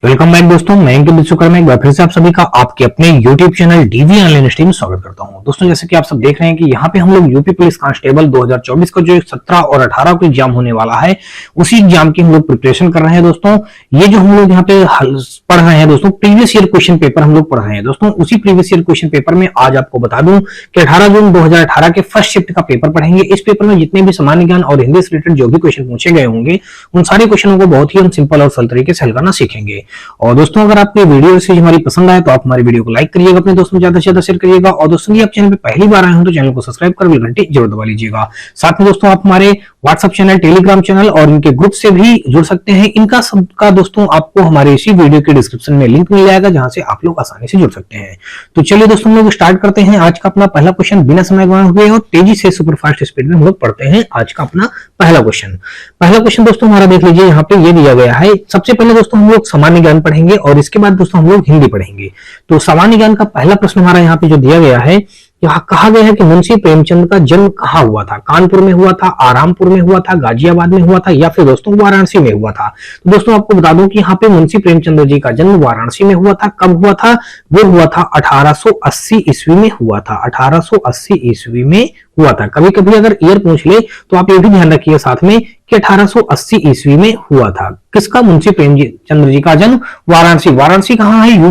Welcome back दोस्तों, मैं अंकित विश्वकर्मा एक बार फिर से आप सभी का आपके अपने YouTube channel DV online stream में स्वागत करता हूं। दोस्तों जैसे कि आप सब देख रहे हैं कि यहाँ पे हम लोग यूपी पुलिस कांस्टेबल 2024 का जो 17 और 18 को एग्जाम होने वाला है उसी एग्जाम की हम लोग प्रिपरेशन कर रहे हैं। दोस्तों ये जो हम लोग यहाँ पे पढ़ रहे हैं दोस्तों, प्रीवियस ईयर क्वेश्चन पेपर हम लोग पढ़ रहे हैं। दोस्तों उसी प्रीवियस ईयर क्वेश्चन पेपर में आज आपको बता दूं कि 18 जून 2018 के फर्स्ट शिफ्ट का पेपर पढ़ेंगे। इस पेपर में जितने भी सामान्य ज्ञान और हिंदी से रिलेटेड जो भी क्वेश्चन पूछे गए होंगे उन सारे क्वेश्चनों को बहुत ही हम सिंपल और सरल तरीके से हल करना सीखेंगे। और दोस्तों अगर आपको वीडियो से हमारी पसंद आए तो आप हमारी वीडियो को लाइक करिएगा, अपने दोस्तों में ज्यादा से ज्यादा शेयर करिएगा। और दोस्तों ये आप चैनल पे पहली बार आए हो तो चैनल को सब्सक्राइब कर बेल घंटी जरूर दबा लीजिएगा। साथ में दोस्तों आप हमारे व्हाट्सएप चैनल, टेलीग्राम चैनल और इनके ग्रुप से भी जुड़ सकते हैं। इनका सबका दोस्तों आपको हमारे इसी वीडियो के डिस्क्रिप्शन में लिंक मिल जाएगा जहां से आप लोग आसानी से जुड़ सकते हैं। तो चलिए दोस्तों हम लोग स्टार्ट करते हैं आज का अपना पहला क्वेश्चन। बिना समय गवाए हुए और तेजी से सुपरफास्ट स्पीड में हम लोग पढ़ते हैं आज का अपना पहला क्वेश्चन। पहला क्वेश्चन दोस्तों हमारा देख लीजिए, यहाँ पे ये दिया गया है। सबसे पहले दोस्तों हम लोग सामान्य ज्ञान पढ़ेंगे और इसके बाद दोस्तों हम लोग हिंदी पढ़ेंगे। तो सामान्य ज्ञान का पहला प्रश्न हमारा यहाँ पे जो दिया गया है, यहाँ कहा गया है कि मुंशी प्रेमचंद का जन्म कहाँ हुआ था? कानपुर में हुआ था, आरामपुर में हुआ था, गाजियाबाद में हुआ था या फिर दोस्तों वाराणसी में हुआ था? तो दोस्तों आपको बता दूं कि यहाँ पे मुंशी प्रेमचंद जी का जन्म वाराणसी में हुआ था। कब हुआ था? वो हुआ था 1880 ईस्वी में हुआ था। 1880 ईस्वी में हुआ था। कभी कभी अगर ईयर पूछ ले तो आप ये भी ध्यान रखिए साथ में कि 1880 ईस्वी में हुआ था। किसका? मुंशी प्रेमचंद जी का जन्म वाराणसी। वाराणसी कहाँ है?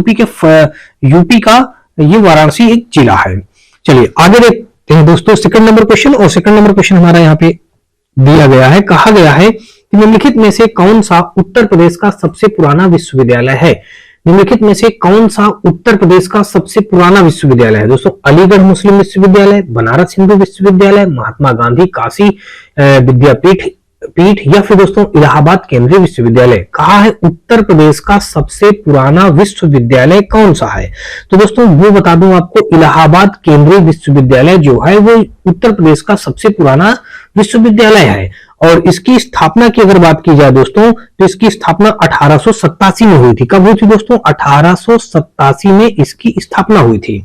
यूपी का ये वाराणसी एक जिला है। चलिए आगे देखते हैं दोस्तों सेकंड नंबर क्वेश्चन। और सेकंड नंबर क्वेश्चन हमारा यहाँ पे दिया गया है, कहा गया है कि निम्नलिखित में से कौन सा उत्तर प्रदेश का सबसे पुराना विश्वविद्यालय है? निम्नलिखित में से कौन सा उत्तर प्रदेश का सबसे पुराना विश्वविद्यालय है? दोस्तों अलीगढ़ मुस्लिम विश्वविद्यालय, बनारस हिंदू विश्वविद्यालय, महात्मा गांधी काशी विद्यापीठ या फिर दोस्तों इलाहाबाद केंद्रीय विश्वविद्यालय। कहा है उत्तर प्रदेश का सबसे पुराना विश्वविद्यालय कौन सा है? तो दोस्तों वो बता दूं आपको, इलाहाबाद केंद्रीय विश्वविद्यालय जो है वो उत्तर प्रदेश का सबसे पुराना विश्वविद्यालय है। और इसकी स्थापना की अगर बात की जाए दोस्तों तो इसकी स्थापना 1887 में हुई थी। कब हुई थी दोस्तों? 1887 में इसकी स्थापना हुई थी।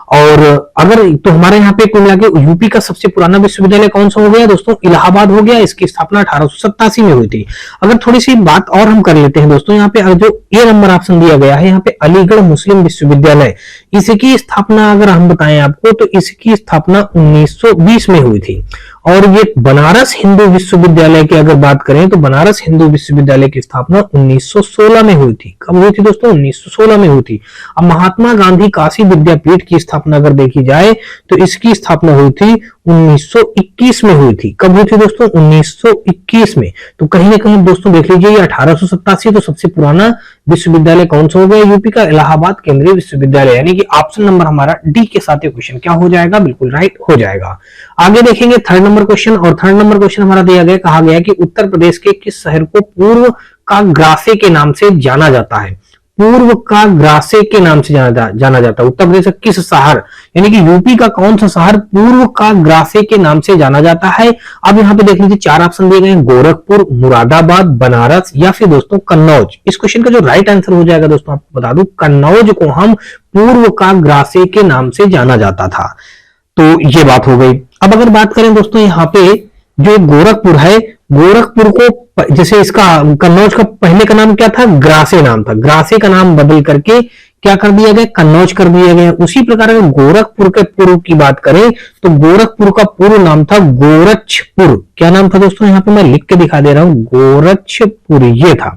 और अगर तो हमारे यहाँ पे कुल मिला के यूपी का सबसे पुराना विश्वविद्यालय कौन सा हो गया दोस्तों? इलाहाबाद हो गया। इसकी स्थापना 1887 में हुई थी। अगर थोड़ी सी बात और हम कर लेते हैं दोस्तों, यहाँ पे जो ए नंबर ऑप्शन दिया गया है यहाँ पे अलीगढ़ मुस्लिम विश्वविद्यालय, इसकी स्थापना अगर हम बताएं आपको तो इसकी स्थापना 1920 में हुई थी। और ये बनारस हिंदू विश्वविद्यालय की अगर बात करें तो बनारस हिंदू विश्वविद्यालय की स्थापना 1916 में हुई थी। कब हुई थी दोस्तों? 1916 में हुई थी। अब महात्मा गांधी काशी विद्यापीठ की स्थापना अगर देखी जाए तो इसकी स्थापना हुई थी 1921 में हुई थी। कब हुई थी दोस्तों? 1921 में। तो कहीं ना कहीं दोस्तों देख लीजिए ये 1887 तो सबसे पुराना विश्वविद्यालय कौन सा हो गया? यूपी का इलाहाबाद केंद्रीय विश्वविद्यालय। यानी कि ऑप्शन नंबर हमारा डी के साथ ये क्वेश्चन क्या हो जाएगा? बिल्कुल राइट हो जाएगा। आगे देखेंगे थर्ड नंबर क्वेश्चन। और थर्ड नंबर क्वेश्चन हमारा दिया गया, कहा गया कि उत्तर प्रदेश के किस शहर को पूर्व का ग्रासे के नाम से जाना जाता है? पूर्व का ग्रासे के नाम से जाना जाता है। उत्तर प्रदेश का किस शहर, यानी कि यूपी का कौन सा शहर पूर्व का ग्रासे के नाम से जाना जाता है? अब यहाँ पे देख लीजिए चार ऑप्शन दिए गए हैं, गोरखपुर, मुरादाबाद, बनारस या फिर दोस्तों कन्नौज। इस क्वेश्चन का जो राइट आंसर हो जाएगा दोस्तों आपको बता दूं, कन्नौज को हम पूर्व का ग्रासे के नाम से जाना जाता था। तो ये बात हो गई। अब अगर बात करें दोस्तों यहाँ पे जो गोरखपुर है, गोरखपुर को जैसे इसका कन्नौज का पहले का नाम क्या था? ग्रासे नाम था। ग्रासे का नाम बदल करके क्या कर दिया गया? कन्नौज कर दिया गया। उसी प्रकार अगर गोरखपुर के पूर्व की बात करें तो गोरखपुर का पूर्व नाम था गोरक्षपुर। क्या नाम था दोस्तों? यहाँ पे मैं लिख के दिखा दे रहा हूं, गोरक्षपुर ये था।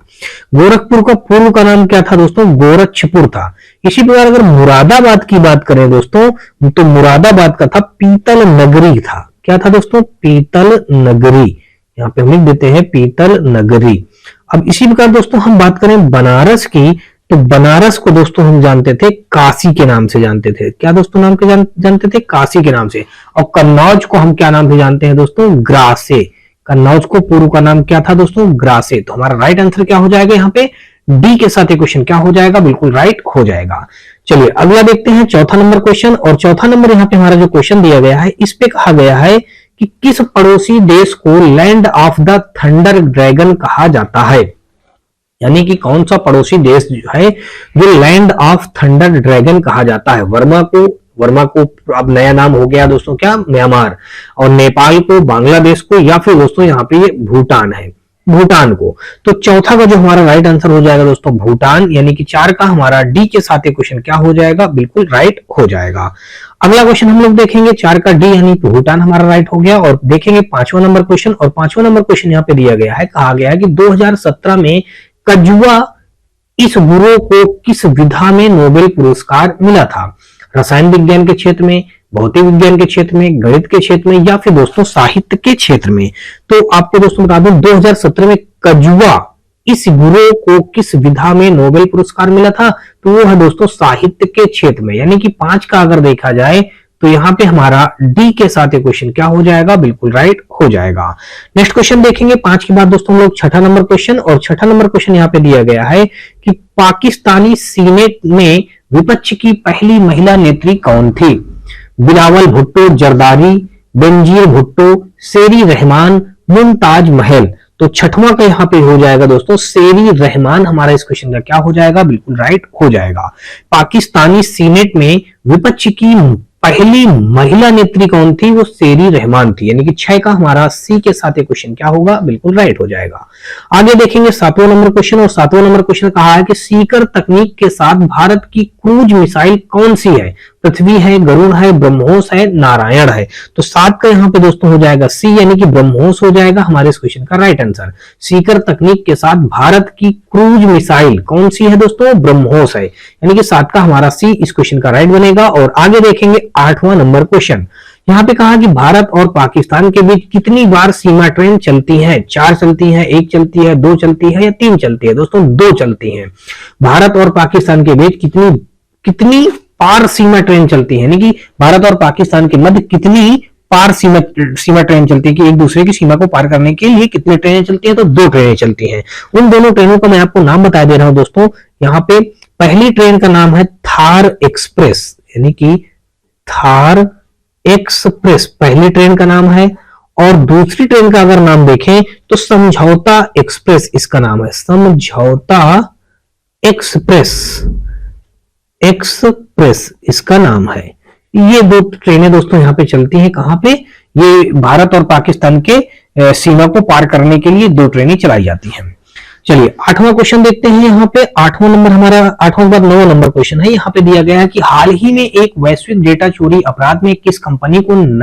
गोरखपुर का पूर्व का नाम क्या था दोस्तों? गोरक्षपुर था। इसी प्रकार अगर मुरादाबाद की बात करें दोस्तों तो मुरादाबाद का था पीतल नगरी था। क्या था दोस्तों? पीतल नगरी। यहाँ पे हम लिख देते हैं पीतल नगरी। अब इसी प्रकार दोस्तों हम बात करें बनारस की तो बनारस को दोस्तों हम जानते थे काशी के नाम से जानते थे। क्या दोस्तों नाम के जानते थे? काशी के नाम से। और कन्नौज को हम क्या नाम से जानते हैं दोस्तों? ग्रासे। कन्नौज को पूर्व का नाम क्या था दोस्तों? ग्रासे। तो हमारा राइट आंसर क्या हो जाएगा यहाँ पे? डी के साथ ये क्वेश्चन क्या हो जाएगा? बिल्कुल राइट हो जाएगा। चलिए अगला देखते हैं चौथा नंबर क्वेश्चन। और चौथा नंबर यहाँ पे हमारा जो क्वेश्चन दिया गया है इस पे कहा गया है कि किस पड़ोसी देश को land of the thunder dragon कहा जाता है? यानी कि कौन सा पड़ोसी देश है जो लैंड ऑफ थंडर ड्रैगन कहा जाता है? वर्मा को अब नया नाम हो गया दोस्तों क्या? म्यांमार। और नेपाल को, बांग्लादेश को या फिर दोस्तों यहाँ पे ये भूटान है। भूटान को। तो चौथा का जो हमारा राइट आंसर हो जाएगा दोस्तों भूटान, यानी कि 4 का हमारा डी के साथ ये क्वेश्चन क्या हो जाएगा, बिल्कुल राइट हो जाएगा। अगला क्वेश्चन हम लोग देखेंगे 4 का डी यानी कि भूटान हमारा राइट हो गया। और देखेंगे 5वां नंबर क्वेश्चन, और 5वां नंबर क्वेश्चन यहाँ पे दिया गया है, कहा गया है कि 2017 में कजुआ इस बुरो को किस विधा में नोबेल पुरस्कार मिला था? रसायन विज्ञान के क्षेत्र में, भौतिक विज्ञान के क्षेत्र में, गणित के क्षेत्र में, या फिर दोस्तों साहित्य के क्षेत्र में। तो आपको दोस्तों बता दूं 2017 में कजुआ इस बुरो को किस विधा में नोबेल पुरस्कार मिला था? तो वो है दोस्तों साहित्य के क्षेत्र में, यानी कि 5 का अगर देखा जाए तो यहाँ पे हमारा डी के साथ ये क्वेश्चन क्या हो जाएगा, बिल्कुल राइट हो जाएगा। नेक्स्ट क्वेश्चन देखेंगे 5 के बाद दोस्तों हम लोग 6ठा नंबर क्वेश्चन, और 6ठा नंबर क्वेश्चन यहाँ पे दिया गया है कि पाकिस्तानी सीनेट में विपक्ष की पहली महिला नेत्री कौन थी? बिलावल भुट्टो जरदारी, बेनजीर भुट्टो, शेरी रहमान, मुमताज महल। तो 6वां का यहाँ पे हो जाएगा दोस्तों शेरी रहमान हमारा इस क्वेश्चन का क्या हो जाएगा, बिल्कुल राइट हो जाएगा। पाकिस्तानी सीनेट में विपक्ष की पहली महिला नेत्री कौन थी? वो शेरी रहमान थी, यानी कि 6 का हमारा सी के साथ ये क्वेश्चन क्या होगा, बिल्कुल राइट हो जाएगा। आगे देखेंगे 7वां नंबर क्वेश्चन, और 7वां नंबर क्वेश्चन कहा है कि सीकर तकनीक के साथ भारत की क्रूज मिसाइल कौन सी है? पृथ्वी है, गरुड़ है, ब्रह्मोस है, नारायण है। तो 7 का यहाँ पे दोस्तों हो जाएगा सी, यानी कि ब्रह्मोस हो जाएगा हमारे इस क्वेश्चन का राइट आंसर। सीकर तकनीक के साथ भारत की क्रूज मिसाइल कौन सी है दोस्तों? ब्रह्मोस है, यानी कि 7 का हमारा सी इस क्वेश्चन का राइट बनेगा। और आगे देखेंगे 8वां नंबर क्वेश्चन, यहाँ पे कहा कि भारत और पाकिस्तान के बीच कितनी बार सीमा ट्रेन चलती है? 4 चलती है, 1 चलती है, 2 चलती है, या 3 चलती है? दोस्तों 2 चलती है। भारत और पाकिस्तान के बीच कितनी पार सीमा ट्रेन चलती है, यानी कि भारत और पाकिस्तान के मध्य कितनी पार सीमा ट्रेन चलती है, कि एक दूसरे की सीमा को पार करने के लिए कितनी ट्रेनें चलती हैं? तो 2 ट्रेनें चलती हैं। उन दोनों ट्रेनों का मैं आपको नाम बता दे रहा हूं दोस्तों। यहाँ पे पहली ट्रेन का नाम है थार एक्सप्रेस, यानी कि थार एक्सप्रेस पहली ट्रेन का नाम है। और दूसरी ट्रेन का अगर नाम देखें तो समझौता एक्सप्रेस इसका नाम है, समझौता एक्सप्रेस इसका नाम है। ये 2 ट्रेनें दोस्तों यहाँ पे चलती हैं, कहां पे? ये भारत और पाकिस्तान के सीमा को पार करने के लिए 2 ट्रेनें चलाई जाती हैं। चलिए 8वां क्वेश्चन देखते हैं। यहाँ पे 8वां नंबर हमारा 8वां बाद 9वां नंबर क्वेश्चन है। यहाँ पे दिया गया है कि हाल ही में एक वैश्विक डेटा चोरी अपराध में किस कंपनी का नाम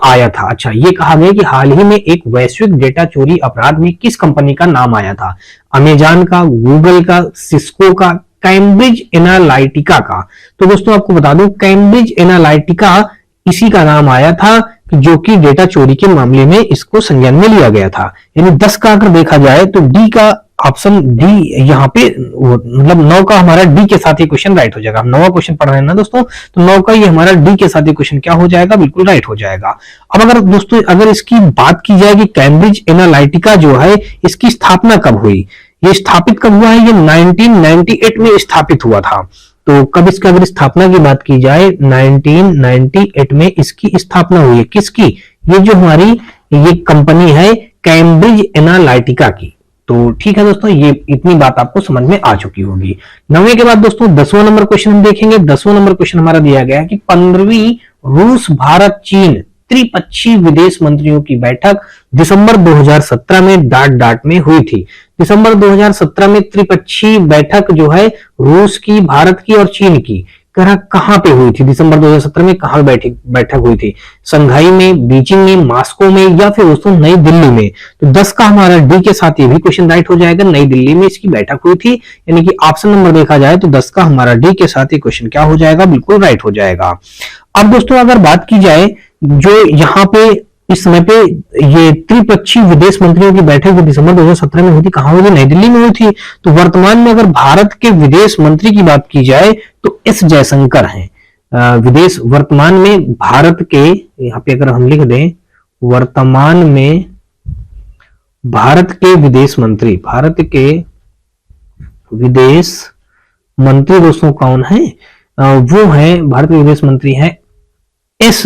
आया था? अच्छा, ये कहा गया कि हाल ही में एक वैश्विक डेटा चोरी अपराध में किस कंपनी का नाम आया था? अमेजॉन का, गूगल का, सिस्को का, कैम्ब्रिज एनालिटिका का। तो दोस्तों आपको बता दूं कैम्ब्रिज एनालिटिका इसी का नाम आया था, जो कि डेटा चोरी के मामले में इसको संज्ञान में लिया गया था। यानी 10 का अगर देखा जाए तो डी का ऑप्शन डी यहाँ पे मतलब 9 का हमारा डी के साथ ये क्वेश्चन राइट हो जाएगा। हम 9वां क्वेश्चन पढ़ रहे हैं ना दोस्तों, तो 9 का ये हमारा डी के साथ ये क्वेश्चन क्या हो जाएगा, बिल्कुल राइट हो जाएगा। अब अगर दोस्तों अगर इसकी बात की जाए कि कैम्ब्रिज एनालिटिका जो है इसकी स्थापना कब हुई, ये स्थापित कब हुआ है? ये 1998 में स्थापित हुआ था। तो कब इसका अगर स्थापना की बात की जाए 1998 में इसकी स्थापना हुई है। किसकी? ये जो हमारी ये कंपनी है कैम्ब्रिज एनालिटिका की। तो ठीक है दोस्तों, ये इतनी बात आपको समझ में आ चुकी होगी। 9वें के बाद दोस्तों 10वां नंबर क्वेश्चन हम देखेंगे। 10वां नंबर क्वेश्चन हमारा दिया गया है कि 15वीं रूस भारत चीन त्रिपक्षीय विदेश मंत्रियों की बैठक दिसंबर 2017 में डाट में हुई थी। दिसंबर 2017 में त्रिपक्षीय बैठक जो है रूस की, भारत की और चीन की कहां पे हुई थी? दिसंबर 2017 में कहां बैठक हुई थी? संघाई में, बीजिंग में, मॉस्को में, या फिर दोस्तों नई दिल्ली में? तो 10 का हमारा डी के साथ ये भी क्वेश्चन राइट हो जाएगा। नई दिल्ली में इसकी बैठक हुई थी, यानी कि ऑप्शन नंबर देखा जाए तो 10 का हमारा डी के साथ ये क्वेश्चन क्या हो जाएगा, बिल्कुल राइट हो जाएगा। अब दोस्तों अगर बात की जाए जो यहाँ पे इस समय पे ये त्रिपक्षीय विदेश मंत्रियों की बैठक जो दिसंबर 2017 में हुई थी, कहां हुई थी? नई दिल्ली में हुई थी। तो वर्तमान में अगर भारत के विदेश मंत्री की बात की जाए तो एस जयशंकर हैं। विदेश वर्तमान में भारत के, यहाँ पे अगर हम लिख दें वर्तमान में भारत के विदेश मंत्री दोस्तों कौन है? वो है भारत के विदेश मंत्री हैं एस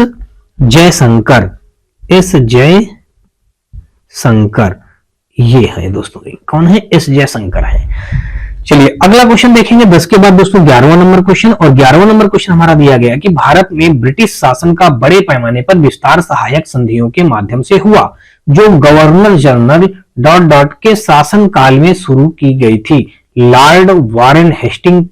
जयशंकर। ये है दोस्तों, कौन है? एस जयशंकर है। चलिए अगला क्वेश्चन देखेंगे 10 के बाद दोस्तों 11वां नंबर क्वेश्चन। और 11वां नंबर क्वेश्चन हमारा दिया गया कि भारत में ब्रिटिश शासन का बड़े पैमाने पर विस्तार सहायक संधियों के माध्यम से हुआ। जो गवर्नर जनरल डॉट डॉट के शासन काल में शुरू की गई थी? लॉर्ड वारेन हेस्टिंग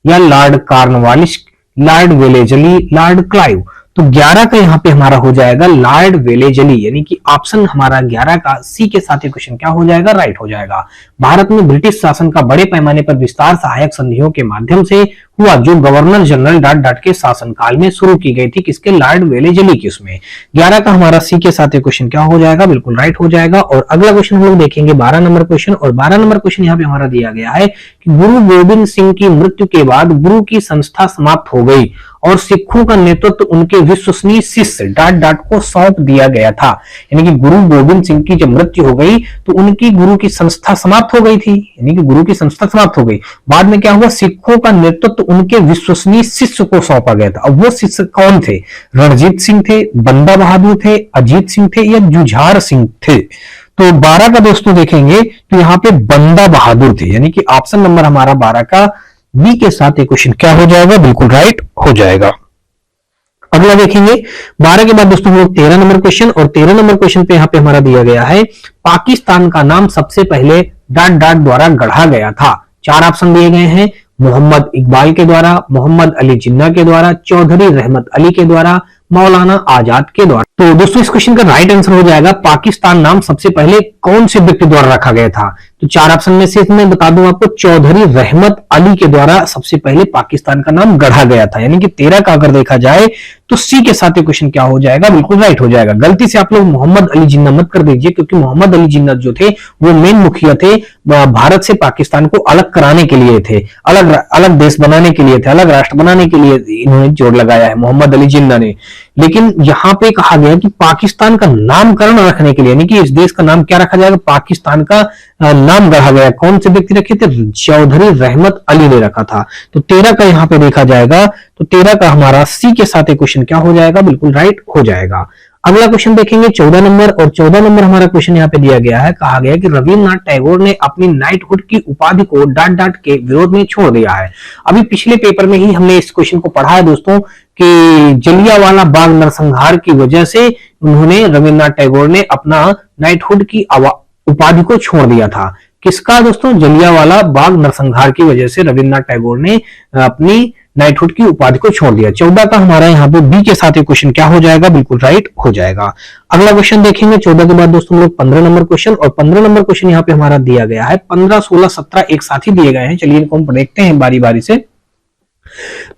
या Lord Cornwallis, Lord Wellesley, Lord Clive. तो 11 का यहाँ पे हमारा हो जाएगा लॉर्ड वेलेजली, यानी कि ऑप्शन हमारा 11 का सी के साथ ये क्वेश्चन क्या हो जाएगा? राइट हो जाएगा। भारत में ब्रिटिश शासन का बड़े पैमाने पर विस्तार सहायक संधियों के माध्यम से हुआ, जो गवर्नर जनरल डॉट डॉट के शासन काल में शुरू की गई थी। किसके? लॉर्ड वेलेजली की। उसमें 11 का हमारा सी के साथ ये क्वेश्चन क्या हो जाएगा? बिल्कुल राइट हो जाएगा। और अगला क्वेश्चन हम लोग देखेंगे 12 नंबर क्वेश्चन, और 12 नंबर क्वेश्चन यहाँ पे हमारा दिया गया है कि गुरु गोविंद सिंह की मृत्यु के बाद गुरु की संस्था समाप्त हो गई और सिखों का नेतृत्व उनके विश्वसनीय शिष्य डॉट डॉट को सौंप दिया गया था। यानी कि गुरु गोविंद सिंह की जब मृत्यु हो गई तो उनकी गुरु की संस्था समाप्त हो गई थी, यानी कि गुरु की संस्था समाप्त हो गई। बाद में क्या हुआ? सिखों का नेतृत्व उनके विश्वसनीय शिष्य को सौंपा गया था। अब वो शिष्य कौन थे? रणजीत सिंह थे, बंदा बहादुर थे, अजीत सिंह थे या जुझार सिंह थे? तो 12 का दोस्तों देखेंगे तो यहाँ पे बंदा बहादुर थे, यानी कि ऑप्शन नंबर हमारा 12 का बी के साथ ये क्वेश्चन क्या हो जाएगा? बिल्कुल राइट हो जाएगा। अगला देखेंगे 12 के बाद दोस्तों हम लोग 13 नंबर क्वेश्चन, और 13 नंबर क्वेश्चन पे यहाँ पे हमारा दिया गया है पाकिस्तान का नाम सबसे पहले डॉट डॉट द्वारा गढ़ा गया था। 4 ऑप्शन दिए गए हैं, मोहम्मद इकबाल के द्वारा, मोहम्मद अली जिन्ना के द्वारा, चौधरी रहमत अली के द्वारा, मौलाना आजाद के द्वारा। तो दोस्तों इस क्वेश्चन का राइट आंसर हो जाएगा पाकिस्तान नाम सबसे पहले कौन से व्यक्ति द्वारा रखा गया था? तो 4 ऑप्शन में से मैं बता दूं आपको, चौधरी रहमत अली के द्वारा सबसे पहले पाकिस्तान का नाम गढ़ा गया था। यानी कि 13 का अगर देखा जाए तो सी के साथ ये क्वेश्चन क्या हो जाएगा? बिल्कुल राइट हो जाएगा। गलती से आप लोग मोहम्मद अली जिन्ना मत कर दीजिए, क्योंकि मोहम्मद अली जिन्ना जो थे वो मेन मुखिया थे, भारत से पाकिस्तान को अलग कराने के लिए थे, अलग अलग देश बनाने के लिए थे, अलग राष्ट्र बनाने के लिए इन्होंने जोर लगाया है मोहम्मद अली जिन्ना ने। लेकिन यहाँ पे कहा गया कि पाकिस्तान का नामकरण रखने के लिए, यानी कि इस देश का नाम क्या रखा जाएगा? पाकिस्तान का नाम गढ़ा गया। कौन से व्यक्ति रखे थे? चौधरी रहमत अली ने रखा था। तो 13 का यहाँ पे देखा जाएगा तो 13 का हमारा सी के साथ क्वेश्चन क्या हो जाएगा? बिल्कुल राइट हो जाएगा। अगला क्वेश्चन देखेंगे 14 नंबर, और 14 नंबर हमारा क्वेश्चन यहाँ पे दिया गया है। कहा गया कि रविन्द्रनाथ टैगोर ने अपनी नाइटहुड की उपाधि को डॉट डॉट के विरोध में छोड़ दिया है। अभी पिछले पेपर में ही हमने इस क्वेश्चन को पढ़ा है दोस्तों कि जलियांवाला बाग नरसंहार की वजह से उन्होंने, रविन्द्रनाथ टैगोर ने अपना नाइटहुड की उपाधि को छोड़ दिया था। किसका दोस्तों? जलियांवाला बाग नरसंहार की वजह से रविन्द्रनाथ टैगोर ने अपनी नाइटहुड की उपाधि को छोड़ दिया। 14 का हमारा यहाँ पे बी के साथ क्वेश्चन क्या हो जाएगा? बिल्कुल राइट हो जाएगा। अगला क्वेश्चन देखेंगे 14 के बाद दोस्तों हम लोग 15 नंबर क्वेश्चन, और 15 नंबर क्वेश्चन यहाँ पे हमारा दिया गया है। 15, 16, 17 एक साथ ही दिए गए हैं। चलिए इनको हम देखते हैं बारी बारी से।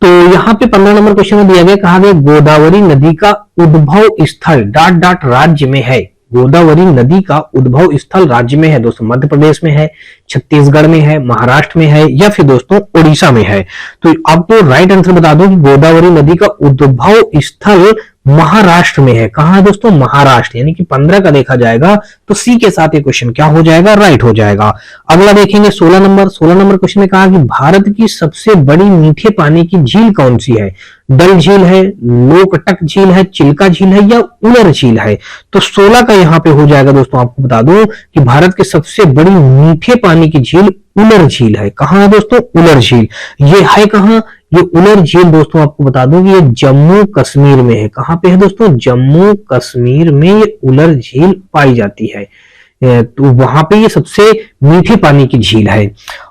तो यहाँ पे 15 नंबर क्वेश्चन में दिया गया, कहा गया गोदावरी नदी का उद्भव स्थल डॉट डॉट राज्य में है। गोदावरी नदी का उद्भव स्थल राज्य में है दोस्तों, मध्य प्रदेश में है, छत्तीसगढ़ में है, महाराष्ट्र में है, या फिर दोस्तों उड़ीसा में है। तो आपको राइट आंसर बता दो कि गोदावरी नदी का उद्भव स्थल महाराष्ट्र में है। कहां है दोस्तों? महाराष्ट्र। यानी कि 15 का देखा जाएगा तो सी के साथ ये क्वेश्चन क्या हो जाएगा? राइट हो जाएगा। अगला देखेंगे 16 नंबर। 16 नंबर क्वेश्चन में कहा कि भारत की सबसे बड़ी मीठे पानी की झील कौन सी है? डल झील है, लोकटक झील है, चिल्का झील है, या उलर झील है? तो 16 का यहाँ पे हो जाएगा दोस्तों। आपको बता दूं कि भारत की सबसे बड़ी मीठे पानी की झील उलर झील है। कहां है दोस्तों? उलर झील। ये है कहां? ये उलर झील दोस्तों आपको बता दूं कि ये जम्मू कश्मीर में है। कहां पे है दोस्तों? जम्मू कश्मीर में ये उलर झील पाई जाती है। तो वहां पे ये सबसे मीठे पानी की झील है।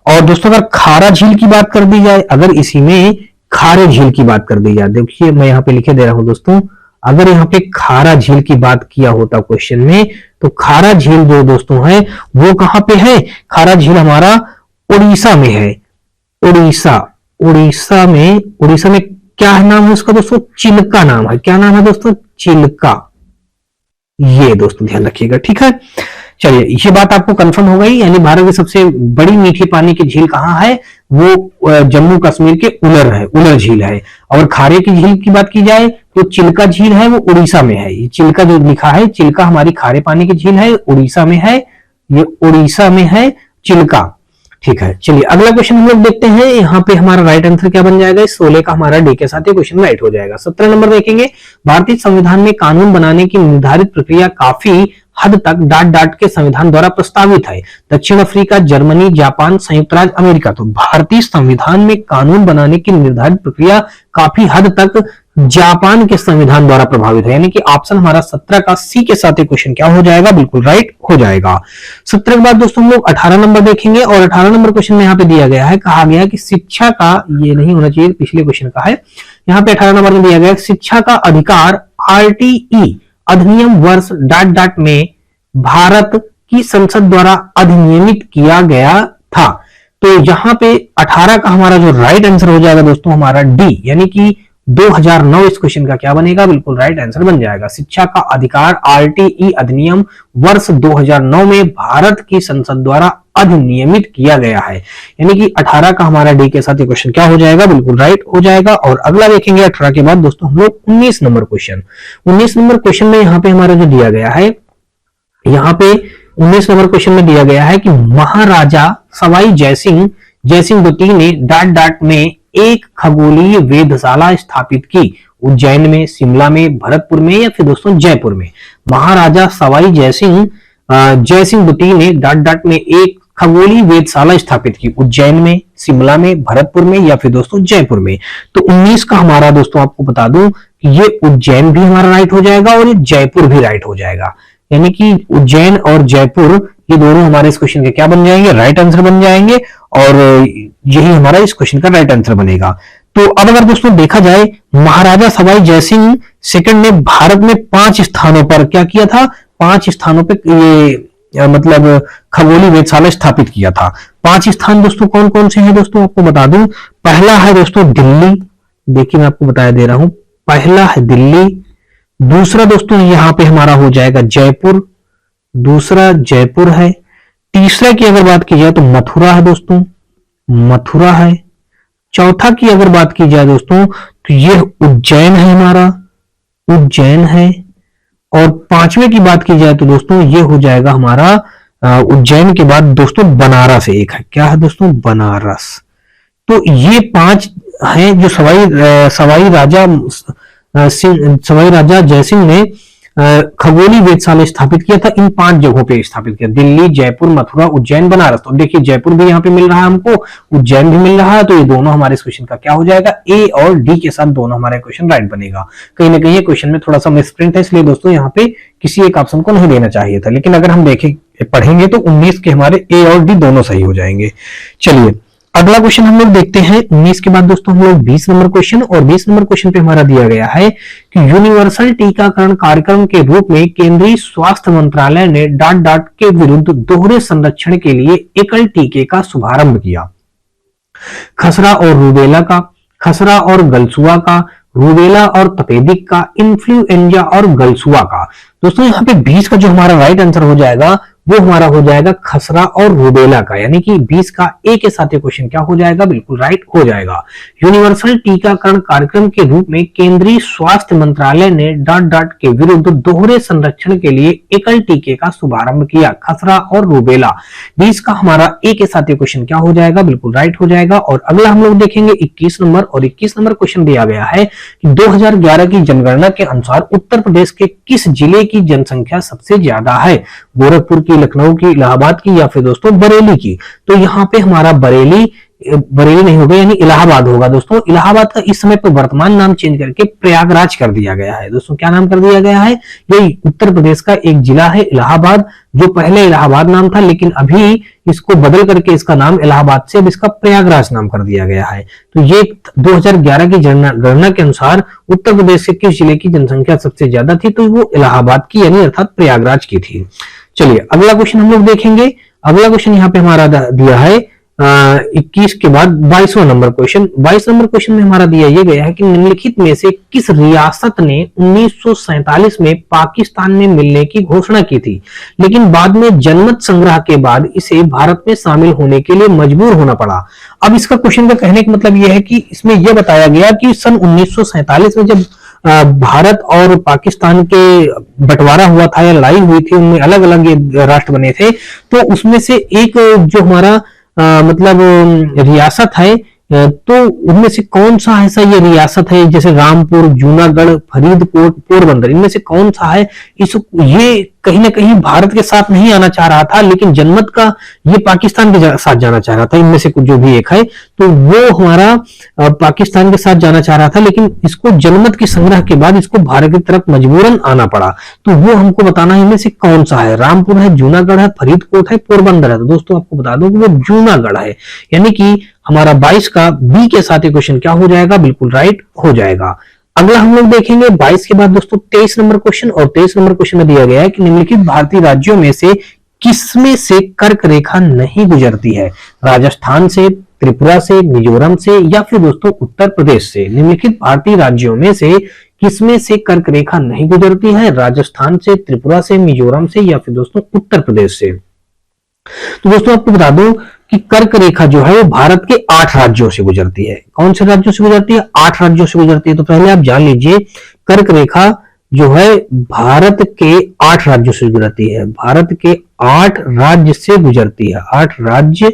और दोस्तों अगर खारा झील की बात कर दी जाए, अगर इसी में खारे झील की बात कर दी जाए, देखिए मैं यहाँ पे लिखे दे रहा हूं दोस्तों, अगर यहाँ पे खारा झील की बात किया होता क्वेश्चन में, तो खारा झील जो दोस्तों है वो कहां पे है? खारा झील हमारा उड़ीसा में है। उड़ीसा में क्या नाम है उसका दोस्तों? चिल्का नाम है। क्या नाम है दोस्तों? चिल्का। ये दोस्तों ध्यान रखिएगा, ठीक है। चलिए ये बात आपको कंफर्म हो गई, यानी भारत की सबसे बड़ी मीठी पानी की झील कहां है? वो जम्मू कश्मीर के उलर झील है। और खारे की झील की बात की जाए तो चिल्का झील है, वो उड़ीसा में है। ये चिल्का जो लिखा है, चिल्का हमारी खारे पानी की झील है, उड़ीसा में है। ये उड़ीसा में है चिल्का, ठीक है। चलिए अगला क्वेश्चन हम लोग देखते हैं। यहाँ पे हमारा राइट आंसर क्या बन जाएगा? 16 का हमारा डी के साथ ये क्वेश्चन राइट हो जाएगा। 17 नंबर देखेंगे, भारतीय संविधान में कानून बनाने की निर्धारित प्रक्रिया काफी हद तक डॉट डॉट के संविधान द्वारा प्रस्तावित है। दक्षिण अफ्रीका, जर्मनी, जापान, संयुक्त राज्य अमेरिका। तो भारतीय संविधान में कानून बनाने की निर्धारित प्रक्रिया काफी हद तक जापान के संविधान द्वारा प्रभावित है, यानी कि ऑप्शन हमारा 17 का सी के साथ क्वेश्चन क्या हो जाएगा, बिल्कुल राइट हो जाएगा। 17 के बाद दोस्तों हम लोग 18 नंबर देखेंगे और 18 नंबर क्वेश्चन में यहाँ पे दिया गया है, कहा गया कि शिक्षा का, ये नहीं होना चाहिए, पिछले क्वेश्चन का है, यहाँ पे 18 नंबर में दिया गया शिक्षा का अधिकार आरटीई अधिनियम वर्ष डॉट डॉट में भारत की संसद द्वारा अधिनियमित किया गया था। तो यहाँ पे 18 का हमारा जो राइट आंसर हो जाएगा दोस्तों हमारा डी, यानी कि 2009 इस क्वेश्चन का क्या बनेगा, बिल्कुल राइट आंसर बन जाएगा। शिक्षा का अधिकार आरटीई अधिनियम वर्ष 2009 में भारत की संसद द्वारा अधिनियमित किया गया है, यानी कि 18 का हमारा डी के साथ ये क्वेश्चन क्या हो जाएगा, बिल्कुल राइट हो जाएगा। और अगला देखेंगे 18 के बाद दोस्तों हम लोग 19 नंबर क्वेश्चन। 19 नंबर क्वेश्चन में यहाँ पे हमारा जो दिया गया है, यहाँ पे 19 नंबर क्वेश्चन में दिया गया है कि महाराजा सवाई जयसिंह द्वितीय ने डॉट डॉट में एक खगोलीय वेधशाला स्थापित की, उज्जैन में, शिमला में, भरतपुर में या फिर दोस्तों जयपुर में। महाराजा सवाई जयसिंह द्वितीय ने डॉट डॉट में एक खगोलीय वेधशाला स्थापित की, उज्जैन में, शिमला में, भरतपुर में या फिर दोस्तों जयपुर में। तो 19 का हमारा दोस्तों आपको बता दूं कि ये उज्जैन भी हमारा राइट हो जाएगा और ये जयपुर भी राइट हो जाएगा, यानी कि उज्जैन और जयपुर ये दोनों हमारे इस क्वेश्चन के क्या बन जाएंगे, राइट आंसर बन जाएंगे और यही हमारा इस क्वेश्चन का राइट आंसर बनेगा। तो अब अगर दोस्तों देखा जाए, महाराजा सवाई जयसिंह सेकंड ने भारत में 5 स्थानों पर क्या किया था, 5 स्थानों पर ये मतलब खगोलीय वेधशाला स्थापित किया था। 5 स्थान दोस्तों कौन कौन से हैं दोस्तों आपको बता दूं। पहला है दोस्तों दिल्ली, देखिए मैं आपको बताया दे रहा हूं, पहला है दिल्ली। दूसरा दोस्तों यहां पे हमारा हो जाएगा जयपुर, दूसरा जयपुर है। तीसरा की अगर बात की जाए तो मथुरा है दोस्तों, मथुरा है। चौथा की अगर बात की जाए दोस्तों तो ये उज्जैन है हमारा, उज्जैन है। और 5वें की बात की जाए तो दोस्तों ये हो जाएगा हमारा उज्जैन के बाद दोस्तों बनारस एक है, क्या है दोस्तों, बनारस। तो ये 5 हैं जो सवाई राजा जयसिंह ने खगोलीय वेधशाला स्थापित किया था, इन 5 जगहों पे स्थापित किया, दिल्ली, जयपुर, मथुरा, उज्जैन, बनारस। तो देखिए जयपुर भी यहाँ पे मिल रहा है हमको, उज्जैन भी मिल रहा है, तो ये दोनों हमारे इस क्वेश्चन का क्या हो जाएगा, ए और डी के साथ दोनों हमारा क्वेश्चन राइट बनेगा। कहीं ना कहीं ये क्वेश्चन में थोड़ा सा मिसप्रिंट है, इसलिए दोस्तों यहाँ पे किसी एक ऑप्शन को नहीं देना चाहिए था, लेकिन अगर हम देखें पढ़ेंगे तो 19 के हमारे ए और डी दोनों सही हो जाएंगे। चलिए अगला क्वेश्चन हम लोग देखते हैं। 19 के बाद दोस्तों हम लोग 20 नंबर क्वेश्चन, और 20 नंबर क्वेश्चन पे हमारा दिया गया है कि यूनिवर्सल टीकाकरण कार्यक्रम के रूप में केंद्रीय स्वास्थ्य मंत्रालय ने डॉट डॉट के विरुद्ध दोहरे संरक्षण के लिए एकल टीके का शुभारंभ किया। खसरा और रूबेला का, खसरा और गलसुआ का, रूबेला और तपेदिक का, इन्फ्लुएंजा और गलसुआ का। दोस्तों यहाँ पे 20 का जो हमारा राइट आंसर हो जाएगा वो हमारा हो जाएगा खसरा और रूबेला का, यानी कि 20 का ए के साथ क्वेश्चन क्या हो जाएगा, बिल्कुल राइट हो जाएगा। यूनिवर्सल टीकाकरण कार्यक्रम के रूप में केंद्रीय स्वास्थ्य मंत्रालय ने डॉट डॉट के विरुद्ध दोहरे संरक्षण के लिए एकल टीके का शुभारंभ किया, खसरा और रूबेला। 20 का हमारा ए के साथ क्वेश्चन क्या हो जाएगा, बिल्कुल राइट हो जाएगा। और अगला हम लोग देखेंगे 21 नंबर, और 21 नंबर क्वेश्चन दिया गया है कि 2011 की जनगणना के अनुसार उत्तर प्रदेश के किस जिले की जनसंख्या सबसे ज्यादा है, गोरखपुर की, लखनऊ की, इलाहाबाद की या फिर दोस्तों बरेली की। तो यहाँ पे हमारा बरेली नहीं होगा, यानी इलाहाबाद होगा दोस्तों। इलाहाबाद का इस समय पे वर्तमान नाम चेंज करके प्रयागराज कर दिया गया है दोस्तों। क्या नाम कर दिया गया है, यही उत्तर प्रदेश का एक जिला है इलाहाबाद, जो पहले इलाहाबाद नाम था, लेकिन अभी इसको बदल करके इसका नाम इलाहाबाद से अब इसका प्रयागराज नाम कर दिया गया है। तो ये 2011 की गणना के अनुसार उत्तर प्रदेश के किस जिले की जनसंख्या सबसे ज्यादा थी, तो वो इलाहाबाद की यानी अर्थात प्रयागराज की थी। चलिए अगला क्वेश्चन हम लोग देखेंगे। अगला क्वेश्चन यहाँ पे हमारा दिया है 21 के बाद 22वां नंबर क्वेश्चन। 22 नंबर क्वेश्चन में हमारा दिया ये गया है कि निम्नलिखित में से किस रियासत ने 1947 में पाकिस्तान में मिलने की घोषणा की थी, लेकिन बाद में जनमत संग्रह के बाद इसे भारत में शामिल होने के लिए मजबूर होना पड़ा। अब इसका क्वेश्चन का कहने का मतलब यह है कि इसमें यह बताया गया कि सन 1947 में जब भारत और पाकिस्तान के बंटवारा हुआ था या लड़ाई हुई थी, उनमें अलग अलग ये राष्ट्र बने थे, तो उसमें से एक जो हमारा मतलब रियासत है, तो उनमें से कौन सा ऐसा ये रियासत है, जैसे रामपुर, जूनागढ़, फरीदकोट, पोरबंदर, इनमें से कौन सा है, ये कहीं ना कहीं भारत के साथ नहीं आना चाह रहा था, लेकिन जनमत का ये पाकिस्तान के साथ जाना चाह रहा था। इनमें से कुछ जो भी एक है तो वो हमारा पाकिस्तान के साथ जाना चाह रहा था, लेकिन इसको जनमत की संग्रह के बाद इसको भारत की तरफ मजबूरन आना पड़ा। तो वो हमको बताना है इनमें से कौन सा है। रामपुर है, जूनागढ़ है, फरीदकोट है, पोरबंदर है। तो दोस्तों आपको बता दो कि वो जूनागढ़ है, यानी कि हमारा 22 का बी के साथ ये क्वेश्चन क्या हो जाएगा, बिल्कुल राइट हो जाएगा। अगला हम लोग देखेंगे 22 के बाद दोस्तों 23 नंबर क्वेश्चन, और 23 नंबर क्वेश्चन में दिया गया है कि निम्नलिखित भारतीय राज्यों में से किसमें से कर्क रेखा नहीं गुजरती है। राजस्थान से, त्रिपुरा से, मिजोरम से या फिर दोस्तों उत्तर प्रदेश से। निम्नलिखित भारतीय राज्यों में से किसमें से कर्क रेखा नहीं गुजरती है। राजस्थान से, त्रिपुरा से, मिजोरम से या फिर दोस्तों उत्तर प्रदेश से। तो दोस्तों आपको बता दो कि कर्क रेखा जो है वो भारत के 8 राज्यों से गुजरती है। कौन से राज्यों से गुजरती है? 8 राज्यों से गुजरती है। तो पहले आप जान लीजिए कर्क रेखा जो है भारत के 8 राज्यों से गुजरती है। भारत के 8 राज्य से गुजरती है, 8 राज्य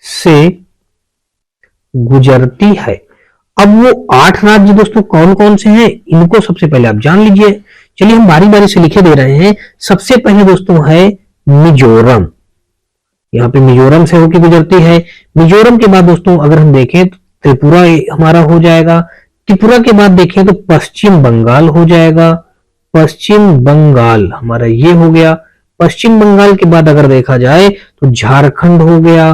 से गुजरती है। अब वो 8 राज्य दोस्तों कौन कौन से हैं, इनको सबसे पहले आप जान लीजिए। चलिए हम बारी बारी से लिखे दे रहे हैं। सबसे पहले दोस्तों है मिजोरम, यहाँ पे मिजोरम से होकर गुजरती है। मिजोरम के बाद दोस्तों अगर हम देखें तो त्रिपुरा हमारा हो जाएगा। त्रिपुरा के बाद देखें तो पश्चिम बंगाल हो जाएगा। पश्चिम बंगाल हमारा ये हो गया। पश्चिम बंगाल के बाद अगर देखा जाए तो झारखंड हो गया,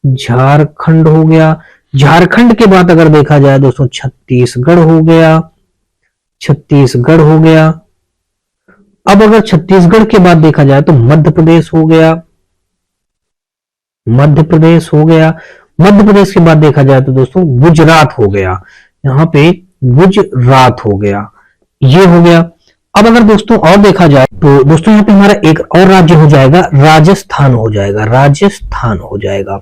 झारखंड हो गया। झारखंड के बाद अगर देखा जाए दोस्तों छत्तीसगढ़ हो गया, छत्तीसगढ़ हो गया। अब अगर छत्तीसगढ़ के बाद देखा जाए तो मध्य प्रदेश हो गया, मध्य प्रदेश हो गया। मध्य प्रदेश के बाद देखा जाए तो दोस्तों गुजरात हो गया, यहाँ पे गुजरात हो गया, ये हो गया। अब अगर दोस्तों और देखा जाए तो दोस्तों यहाँ पे हमारा एक और राज्य हो जाएगा, राजस्थान हो जाएगा, राजस्थान हो जाएगा।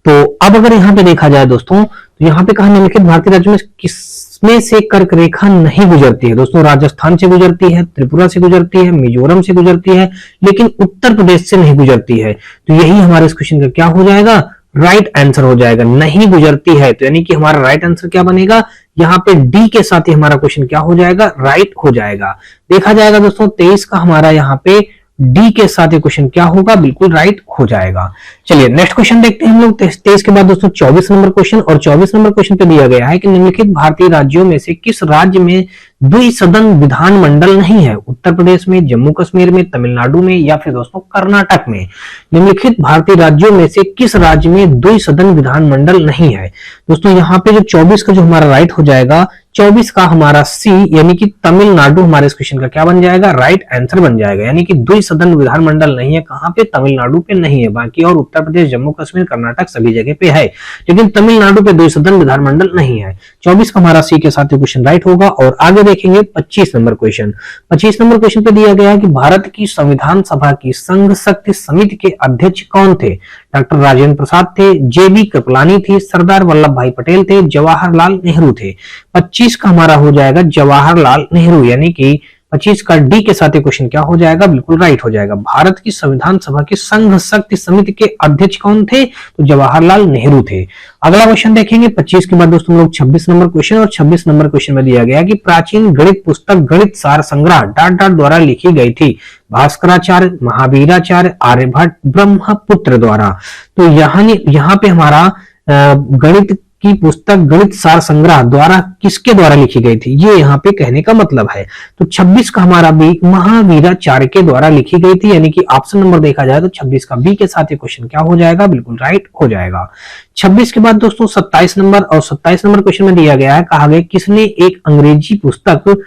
तो अब अगर यहाँ पे देखा जाए दोस्तों तो यहाँ पे कहा निम्नलिखित भारतीय राज्यों में किसमें से कर्क रेखा नहीं गुजरती है। दोस्तों राजस्थान से गुजरती है, त्रिपुरा से गुजरती है, मिजोरम से गुजरती है, लेकिन उत्तर प्रदेश से नहीं गुजरती है। तो यही हमारे इस क्वेश्चन का क्या हो जाएगा, राइट आंसर हो जाएगा, नहीं गुजरती है। तो यानी कि हमारा राइट आंसर क्या बनेगा, यहाँ पे डी के साथ ही हमारा क्वेश्चन क्या हो जाएगा, राइट हो जाएगा। देखा जाएगा दोस्तों 23 का हमारा यहाँ पे डी के साथ ये क्वेश्चन क्या होगा, बिल्कुल राइट हो जाएगा। चलिए नेक्स्ट क्वेश्चन देखते हैं हम लोग। 23 के बाद दोस्तों 24 नंबर क्वेश्चन, और 24 नंबर क्वेश्चन पे दिया गया है कि निम्नलिखित भारतीय राज्यों में से किस राज्य में द्विसदन विधानमंडल नहीं है। उत्तर प्रदेश में, जम्मू कश्मीर में, तमिलनाडु में या फिर दोस्तों कर्नाटक में। निम्नलिखित भारतीय राज्यों में से किस राज्य में द्विसदन विधानमंडल नहीं है। दोस्तों यहाँ पे जो 24 का जो हमारा राइट हो जाएगा, 24 का हमारा सी यानी कि तमिलनाडु हमारे इस क्वेश्चन का क्या बन जाएगा, राइट आंसर बन जाएगा। यानी कि द्विसदन विधानमंडल नहीं है, कहां पे, तमिलनाडु पे नहीं है। बाकी और उत्तर प्रदेश, जम्मू कश्मीर, कर्नाटक सभी जगह पे है, लेकिन तमिलनाडु पे द्विसदन विधानमंडल नहीं है। 24 का हमारा सी के साथ क्वेश्चन राइट होगा। और आगे देखेंगे 25 नंबर क्वेश्चन। 25 नंबर क्वेश्चन पे दिया गया है कि भारत की संविधान सभा की संघ शक्ति समिति के अध्यक्ष कौन थे। डॉक्टर राजेंद्र प्रसाद थे, जेबी कृपलानी थी, सरदार वल्लभ भाई पटेल थे, जवाहरलाल नेहरू थे। 25 का हमारा हो जाएगा जवाहरलाल नेहरू, यानी कि 25 का डी के साथ क्वेश्चन क्या हो जाएगा, बिल्कुल राइट हो जाएगा। भारत की संविधान सभा की संघ शक्ति समिति के अध्यक्ष कौन थे, तो जवाहरलाल नेहरू थे। अगला क्वेश्चन देखेंगे 25 के बाद दोस्तों लोग 26 नंबर क्वेश्चन, और 26 नंबर क्वेश्चन में दिया गया कि प्राचीन गणित पुस्तक गणित सार संग्रह द्वारा लिखी गई थी। भास्कराचार्य, महावीराचार्य, आर्यभट्ट, ब्रह्मपुत्र द्वारा। तो यहाँ पे हमारा गणित की पुस्तक गणित सार संग्रह द्वारा किसके द्वारा लिखी गई थी, ये यहाँ पे कहने का मतलब है। तो 26 का हमारा बी महावीराचार्य के द्वारा लिखी गई थी, यानी कि ऑप्शन नंबर देखा जाए तो 26 का बी के साथ ये क्वेश्चन क्या हो जाएगा, बिल्कुल राइट हो जाएगा। 26 के बाद दोस्तों 27 नंबर, और 27 नंबर क्वेश्चन में दिया गया है, कहा गया किसने एक अंग्रेजी पुस्तक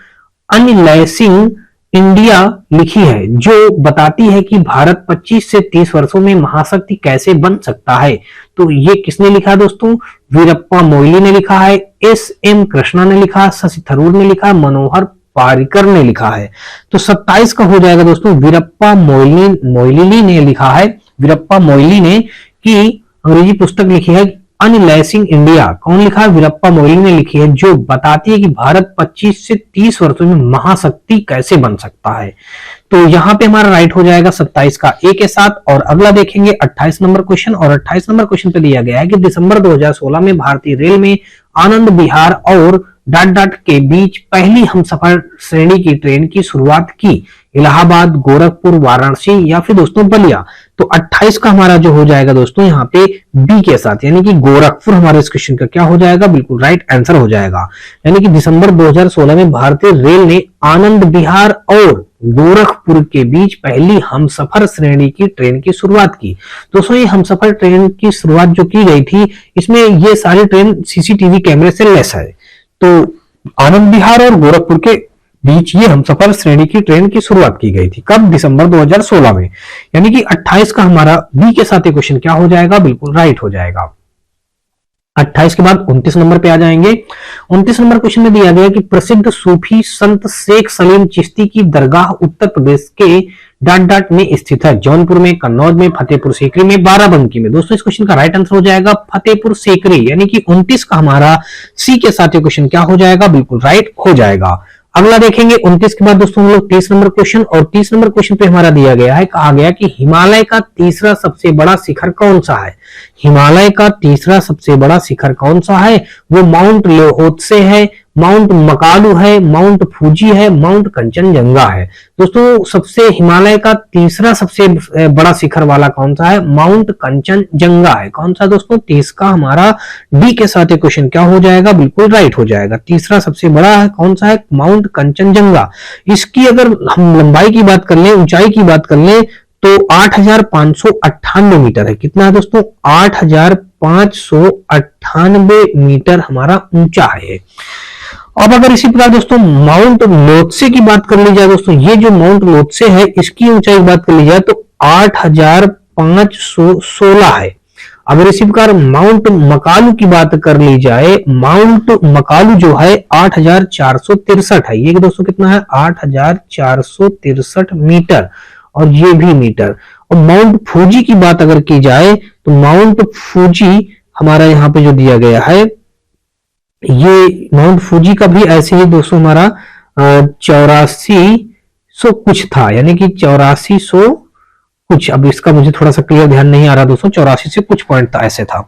अनलैसिंग इंडिया लिखी है, जो बताती है कि भारत 25 से 30 वर्षों में महाशक्ति कैसे बन सकता है। तो ये किसने लिखा दोस्तों, वीरप्पा मोइली ने लिखा है, एस.एम. कृष्णा ने लिखा, शशि थरूर ने लिखा, मनोहर पारिकर ने लिखा है। तो 27 का हो जाएगा दोस्तों वीरप्पा मोइली ने लिखा है, वीरप्पा मोइली ने की अंग्रेजी पुस्तक लिखी है अनलैसिंग इंडिया। कौन लिखा है, वीरप्पा मोइली ने लिखी है, जो बताती है कि भारत 25 से 30 वर्षों में महाशक्ति कैसे बन सकता है। तो यहाँ पे हमारा राइट हो जाएगा 27 का ए के साथ। और अगला देखेंगे 28 नंबर क्वेश्चन, और 28 नंबर क्वेश्चन पे दिया गया है कि दिसंबर 2016 में भारतीय रेल में आनंद विहार और के बीच पहली हमसफर श्रेणी की ट्रेन की शुरुआत की। इलाहाबाद, गोरखपुर, वाराणसी या फिर दोस्तों बलिया। तो 28 का हमारा जो हो जाएगा दोस्तों यहाँ पे बी के साथ, यानी कि गोरखपुर हमारे इस क्वेश्चन का क्या हो जाएगा, बिल्कुल राइट आंसर हो जाएगा। यानी कि दिसंबर 2016 में भारतीय रेल ने आनंद विहार और गोरखपुर के बीच पहली हमसफर श्रेणी की ट्रेन की शुरुआत की। दोस्तों ये हमसफर ट्रेन की शुरुआत जो की गई थी, इसमें ये सारी ट्रेन सीसीटीवी कैमरे से लैस है। तो आनंद विहार और गोरखपुर के बीच ये हमसफर श्रेणी की ट्रेन की शुरुआत की गई थी। कब? दिसंबर 2016 में। यानी कि 28 का हमारा बी के साथ क्वेश्चन क्या हो जाएगा, बिल्कुल राइट हो जाएगा। 28 के बाद 29 नंबर पे आ जाएंगे। 29 नंबर क्वेश्चन में दिया गया कि प्रसिद्ध सूफी संत शेख सलीम चिश्ती की दरगाह उत्तर प्रदेश के डाट डाट में स्थित है। जौनपुर में, कन्नौज में, फतेहपुर सीकरी में, बाराबंकी में। दोस्तों इस क्वेश्चन का राइट आंसर हो जाएगा फतेहपुर सीकरी, यानी कि 29 का हमारा सी के साथ क्वेश्चन क्या हो जाएगा, बिल्कुल राइट हो जाएगा। अगला देखेंगे 29 के बाद दोस्तों हम लोग 30 नंबर क्वेश्चन, और 30 नंबर क्वेश्चन पे हमारा दिया गया है, कहा गया कि हिमालय का तीसरा सबसे बड़ा शिखर कौन सा है। हिमालय का तीसरा सबसे बड़ा शिखर कौन सा है? वो माउंट ल्होत्से है, माउंट मकालू है, माउंट फूजी है, माउंट कंचनजंगा है। दोस्तों सबसे हिमालय का तीसरा सबसे बड़ा शिखर वाला कौन सा है? माउंट कंचनजंगा है। कौन सा दोस्तों? 30 का हमारा डी के साथ क्वेश्चन क्या हो जाएगा, बिल्कुल राइट हो जाएगा। तीसरा सबसे बड़ा है कौन सा है? माउंट कंचनजंगा। इसकी अगर हम लंबाई की बात कर लें, ऊंचाई की बात कर लें, तो 8,598 मीटर है। कितना है दोस्तों? 8,598 मीटर हमारा ऊंचा है। अब अगर इसी प्रकार दोस्तों माउंट लोत्से की बात कर ली जाए, दोस्तों ये जो माउंट लोत्से है इसकी ऊंचाई की बात कर ली जाए तो 8,516 है। अगर इसी प्रकार माउंट मकालू की बात कर ली जाए, माउंट मकालू जो है 8,463 है। ये दोस्तों कितना है? 8,463 मीटर, और ये भी मीटर। और माउंट फूजी की बात अगर की जाए तो माउंट फूजी हमारा यहाँ पे जो दिया गया है, ये माउंट फूजी का भी ऐसे ही दोस्तों हमारा 8400 कुछ था, यानी कि 8400 कुछ। अब इसका मुझे थोड़ा सा क्लियर ध्यान नहीं आ रहा दोस्तों, 84 से कुछ पॉइंट था, ऐसे था।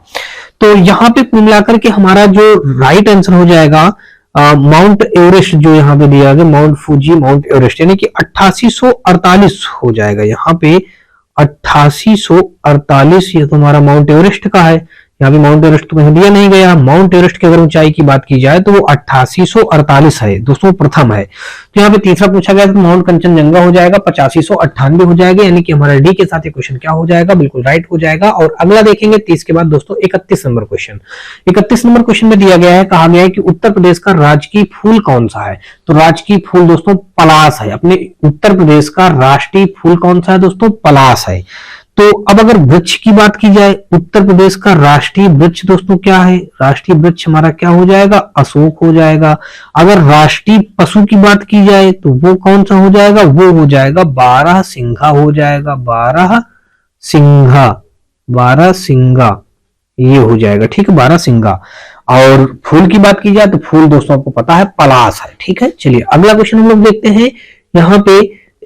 तो यहाँ पे कुल मिलाकर के हमारा जो राइट आंसर हो जाएगा माउंट एवरेस्ट, जो यहाँ पे दिया गया माउंट फूजी, माउंट एवरेस्ट, यानी कि 8848 हो जाएगा। यहाँ पे 8848 ये तुम्हारा माउंट एवरेस्ट का है। यहाँ पे माउंट एवरेस्ट तो कहीं दिया नहीं गया। माउंट एवरेस्ट की अगर ऊंचाई की बात की जाए तो वो 8848 है दोस्तों, प्रथम है। तो यहाँ पे तीसरा पूछा गया तो माउंट कंचनजंगा हो जाएगा, 8598 हो जाएगा, यानी कि हमारा डी के साथ क्वेश्चन क्या हो जाएगा, बिल्कुल राइट हो जाएगा। और अगला देखेंगे 30 के बाद दोस्तों 31 नंबर क्वेश्चन। 31 नंबर क्वेश्चन में दिया गया है, कहा गया है कि उत्तर प्रदेश का राजकीय फूल कौन सा है। तो राजकीय फूल दोस्तों पलाश है। अपने उत्तर प्रदेश का राष्ट्रीय फूल कौन सा है दोस्तों? पलाश है। तो अब अगर वृक्ष की बात की जाए, उत्तर प्रदेश का राष्ट्रीय वृक्ष दोस्तों क्या है? राष्ट्रीय वृक्ष हमारा क्या हो जाएगा? अशोक हो जाएगा। अगर राष्ट्रीय पशु की बात की जाए तो वो कौन सा हो जाएगा? वो हो जाएगा बारहसिंघा हो जाएगा। बारहसिंघा ये हो जाएगा, ठीक है, बारहसिंघा। और फूल की बात की जाए तो फूल दोस्तों आपको पता है पलाश है, ठीक है। चलिए अगला क्वेश्चन हम लोग देखते हैं। यहाँ पे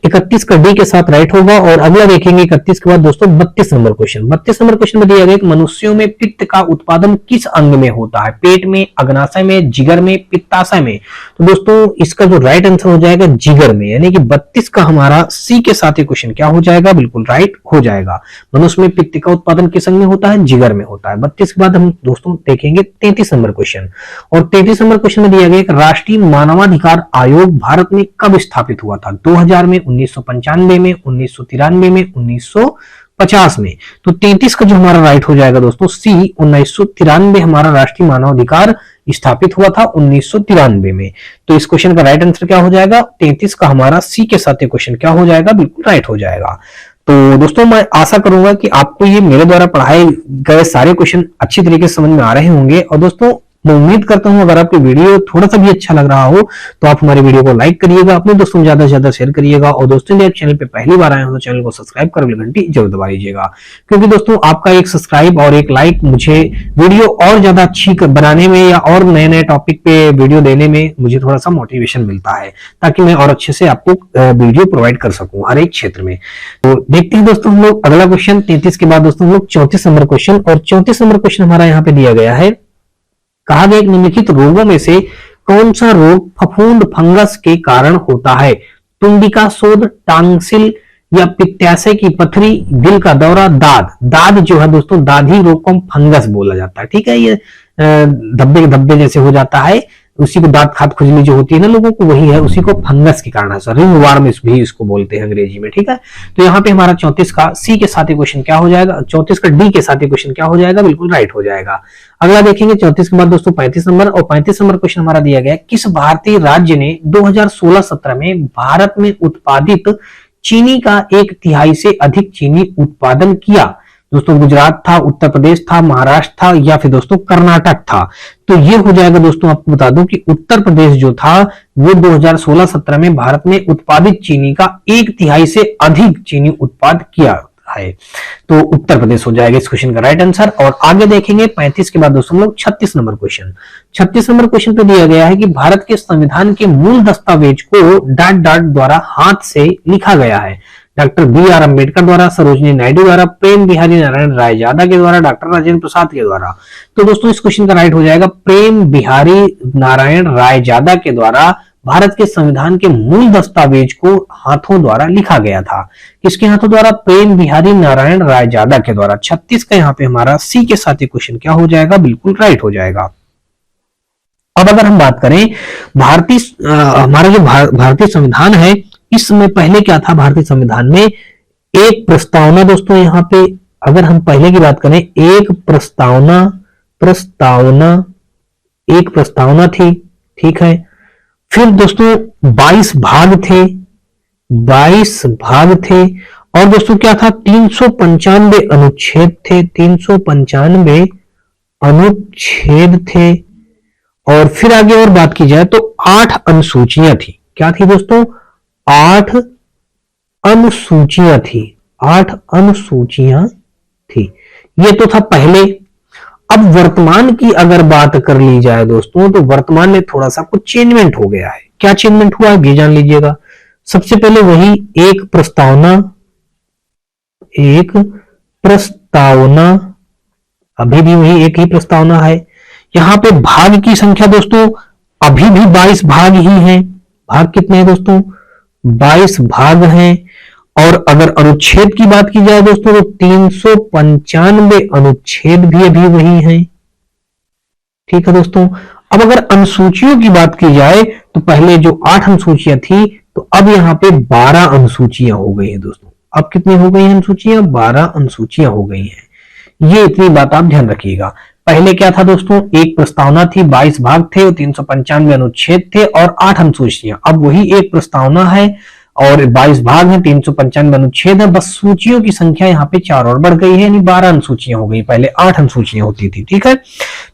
31 का डी के साथ राइट होगा। और अगला देखेंगे 31 के बाद दोस्तों 32 नंबर क्वेश्चन। 32 नंबर क्वेश्चन में दिया गया कि मनुष्यों में पित्त का उत्पादन किस अंग में होता है? पेट में, अग्नाशय में, जिगर में, पित्ताशय में। तो दोस्तों इसका जो राइट आंसर हो जाएगा जिगर में, यानी कि 32 का हमारा सी के साथ क्वेश्चन क्या हो जाएगा, बिल्कुल राइट हो जाएगा। मनुष्य में पित्त का उत्पादन किस अंग में होता है? जिगर में होता है। 32 के बाद हम दोस्तों देखेंगे 33 नंबर क्वेश्चन। और 33 नंबर क्वेश्चन में दिया गया कि राष्ट्रीय मानवाधिकार आयोग भारत में कब स्थापित हुआ था? 2000 में, 1995 में, 1993 में, 1950 में। तो 33 का जो हमारा राइट हो जाएगा दोस्तों सी, 1993 हमारा राष्ट्रीय मानवाधिकार स्थापित हुआ था 1993 में। तो इस क्वेश्चन का राइट आंसर क्या हो जाएगा? 33 का हमारा सी के साथ क्वेश्चन क्या हो जाएगा, बिल्कुल राइट हो जाएगा। तो दोस्तों मैं आशा करूंगा कि आपको ये मेरे द्वारा पढ़ाए गए सारे क्वेश्चन अच्छी तरीके से समझ में आ रहे होंगे। और दोस्तों मैं उम्मीद करता हूं अगर आपकी वीडियो थोड़ा सा भी अच्छा लग रहा हो तो आप हमारे वीडियो को लाइक करिएगा, अपने दोस्तों में ज्यादा से ज्यादा शेयर करिएगा। और दोस्तों यदि आप चैनल पे पहली बार आए हो तो चैनल को सब्सक्राइब कर घंटी जरूर दबा लीजिएगा, क्योंकि दोस्तों आपका एक सब्सक्राइब और एक लाइक मुझे वीडियो और ज्यादा अच्छी बनाने में या और नए नए टॉपिक पे वीडियो देने में मुझे थोड़ा सा मोटिवेशन मिलता है, ताकि मैं और अच्छे से आपको वीडियो प्रोवाइड कर सकूं हर एक क्षेत्र में। तो देखते हैं दोस्तों हम लोग अगला क्वेश्चन 33 के बाद दोस्तों हम लोग 34 नंबर क्वेश्चन। और 34 नंबर क्वेश्चन हमारा यहाँ पे दिया गया है, कहा गया निम्नलिखित रोगों में से कौन सा रोग फफूंद फंगस के कारण होता है? तुंडिका शोध, टांगसिल या पित्ताशय की पथरी, दिल का दौरा, दाद। दाद जो है दोस्तों, दादी रोग को फंगस बोला जाता है, ठीक है। ये धब्बे धब्बे जैसे हो जाता है, उसी को दांत खाद खुजली जो होती है ना लोगों को, वही है, उसी को फंगस के कारण है, रिंग वार्म भी इसको बोलते हैं अंग्रेजी में, ठीक है। तो यहाँ पे हमारा 34 का सी के साथ क्वेश्चन क्या हो जाएगा, 34 का डी के साथ क्वेश्चन क्या हो जाएगा, बिल्कुल राइट हो जाएगा। अगला देखेंगे 34 के बाद दोस्तों 35 नंबर, और 35 नंबर क्वेश्चन हमारा दिया गया, किस भारतीय राज्य ने 2016-17 में भारत में उत्पादित चीनी का 1/3 से अधिक चीनी उत्पादन किया। दोस्तों गुजरात था, उत्तर प्रदेश था, महाराष्ट्र था, या फिर दोस्तों कर्नाटक था। तो ये हो जाएगा दोस्तों, आपको बता दूं कि उत्तर प्रदेश जो था वो 2016-17 में भारत में उत्पादित चीनी का 1/3 से अधिक चीनी उत्पाद किया है, तो उत्तर प्रदेश हो जाएगा इस क्वेश्चन का राइट आंसर। और आगे देखेंगे 35 के बाद दोस्तों हम लोग 36 नंबर क्वेश्चन। 36 नंबर क्वेश्चन पे दिया गया है कि भारत के संविधान के मूल दस्तावेज को डॉट डॉट द्वारा हाथ से लिखा गया है। Doctor B R. अम्बेडकर द्वारा, सरोजिनी नायडू द्वारा, प्रेम बिहारी नारायण रायजादा के द्वारा, डॉक्टर राजेंद्र प्रसाद के द्वारा। तो दोस्तों इस क्वेश्चन का राइट हो जाएगा प्रेम बिहारी नारायण रायजादा के द्वारा भारत के संविधान के मूल दस्तावेज को हाथों द्वारा लिखा गया था। किसके हाथों द्वारा? प्रेम बिहारी नारायण रायजादा के द्वारा। 36 का यहाँ पे हमारा सी के साथ क्वेश्चन क्या हो जाएगा, बिल्कुल राइट हो जाएगा। अब अगर हम बात करें हमारा जो भारतीय संविधान है, इस समय पहले क्या था भारतीय संविधान में, एक प्रस्तावना दोस्तों, यहाँ पे अगर हम पहले की बात करें, एक प्रस्तावना थी, ठीक है। फिर दोस्तों 22 भाग थे, और दोस्तों क्या था, 395 अनुच्छेद थे, 395 अनुच्छेद थे। और फिर आगे और बात की जाए तो 8 अनुसूचियां थी। क्या थी दोस्तों? 8 अनुसूचियां थी, 8 अनुसूचियां थी। ये तो था पहले। अब वर्तमान की अगर बात कर ली जाए दोस्तों, तो वर्तमान में थोड़ा सा कुछ चेंजमेंट हो गया है। क्या चेंजमेंट हुआ है ये जान लीजिएगा। सबसे पहले वही एक प्रस्तावना, अभी भी वही एक ही प्रस्तावना है। यहां पे भाग की संख्या दोस्तों अभी भी 22 भाग ही हैं। भाग कितने हैं दोस्तों? 22 भाग हैं। और अगर अनुच्छेद की बात की जाए दोस्तों, तो 395 अनुच्छेद भी अभी वही हैं, ठीक है दोस्तों। अब अगर अनुसूचियों की बात की जाए, तो पहले जो 8 अनुसूचियां थी, तो अब यहां पे 12 अनुसूचियां हो गई हैं दोस्तों। अब कितनी हो गई हैं अनुसूचियां? 12 अनुसूचियां हो गई हैं। ये इतनी बात आप ध्यान रखिएगा। पहले क्या था दोस्तों? एक प्रस्तावना थी, 22 भाग थे, 395 अनुच्छेद थे और 8 अनुसूचियां। अब वही एक प्रस्तावना है और 22 भाग हैं, 395 अनुच्छेद है। बस सूचियों की संख्या यहाँ पे 4 और बढ़ गई है, यानी 12 अनुसूचियां हो गई, पहले 8 अनुसूचियां होती थी, ठीक है।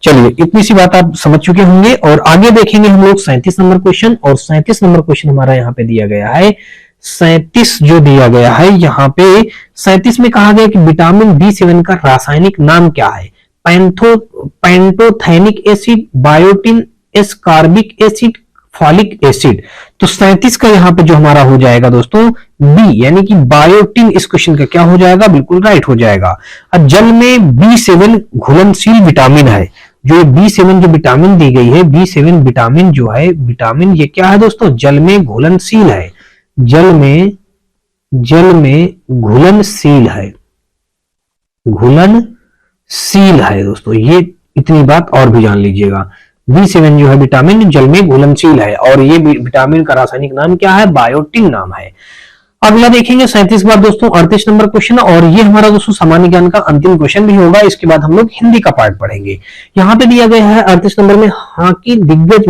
चलिए, इतनी सी बात आप समझ चुके होंगे। और आगे देखेंगे हम लोग 37 नंबर क्वेश्चन। और 37 नंबर क्वेश्चन हमारा यहाँ पे दिया गया है, 37 जो दिया गया है यहाँ पे, 37 में कहा गया कि विटामिन B7 का रासायनिक नाम क्या है? Pantothenic acid, biotin, ascorbic acid, folic acid. तो 37 का यहाँ पे जो हमारा हो जाएगा दोस्तों बी, यानी कि बायोटिन इस क्वेश्चन का क्या हो जाएगा, बिल्कुल राइट हो जाएगा। अब जल में B7 घुलनशील विटामिन है। जो B7 जो विटामिन दी गई है, B7 विटामिन जो है, विटामिन ये क्या है दोस्तों? जल में घुलनशील है, जल में घुलनशील है दोस्तों। ये इतनी बात और भी जान लीजिएगा। B7 जो है विटामिन जल में घुलनशील है, और ये विटामिन का रासायनिक नाम क्या है? बायोटिन नाम है। अगला देखेंगे 37 के बाद दोस्तों 38 नंबर क्वेश्चन, और ये हमारा दोस्तों सामान्य ज्ञान का अंतिम क्वेश्चन भी होगा। इसके बाद हम लोग हिंदी का पार्ट पढ़ेंगे। यहाँ पे दिया गया है 38 नंबर में, हॉकी दिग्गज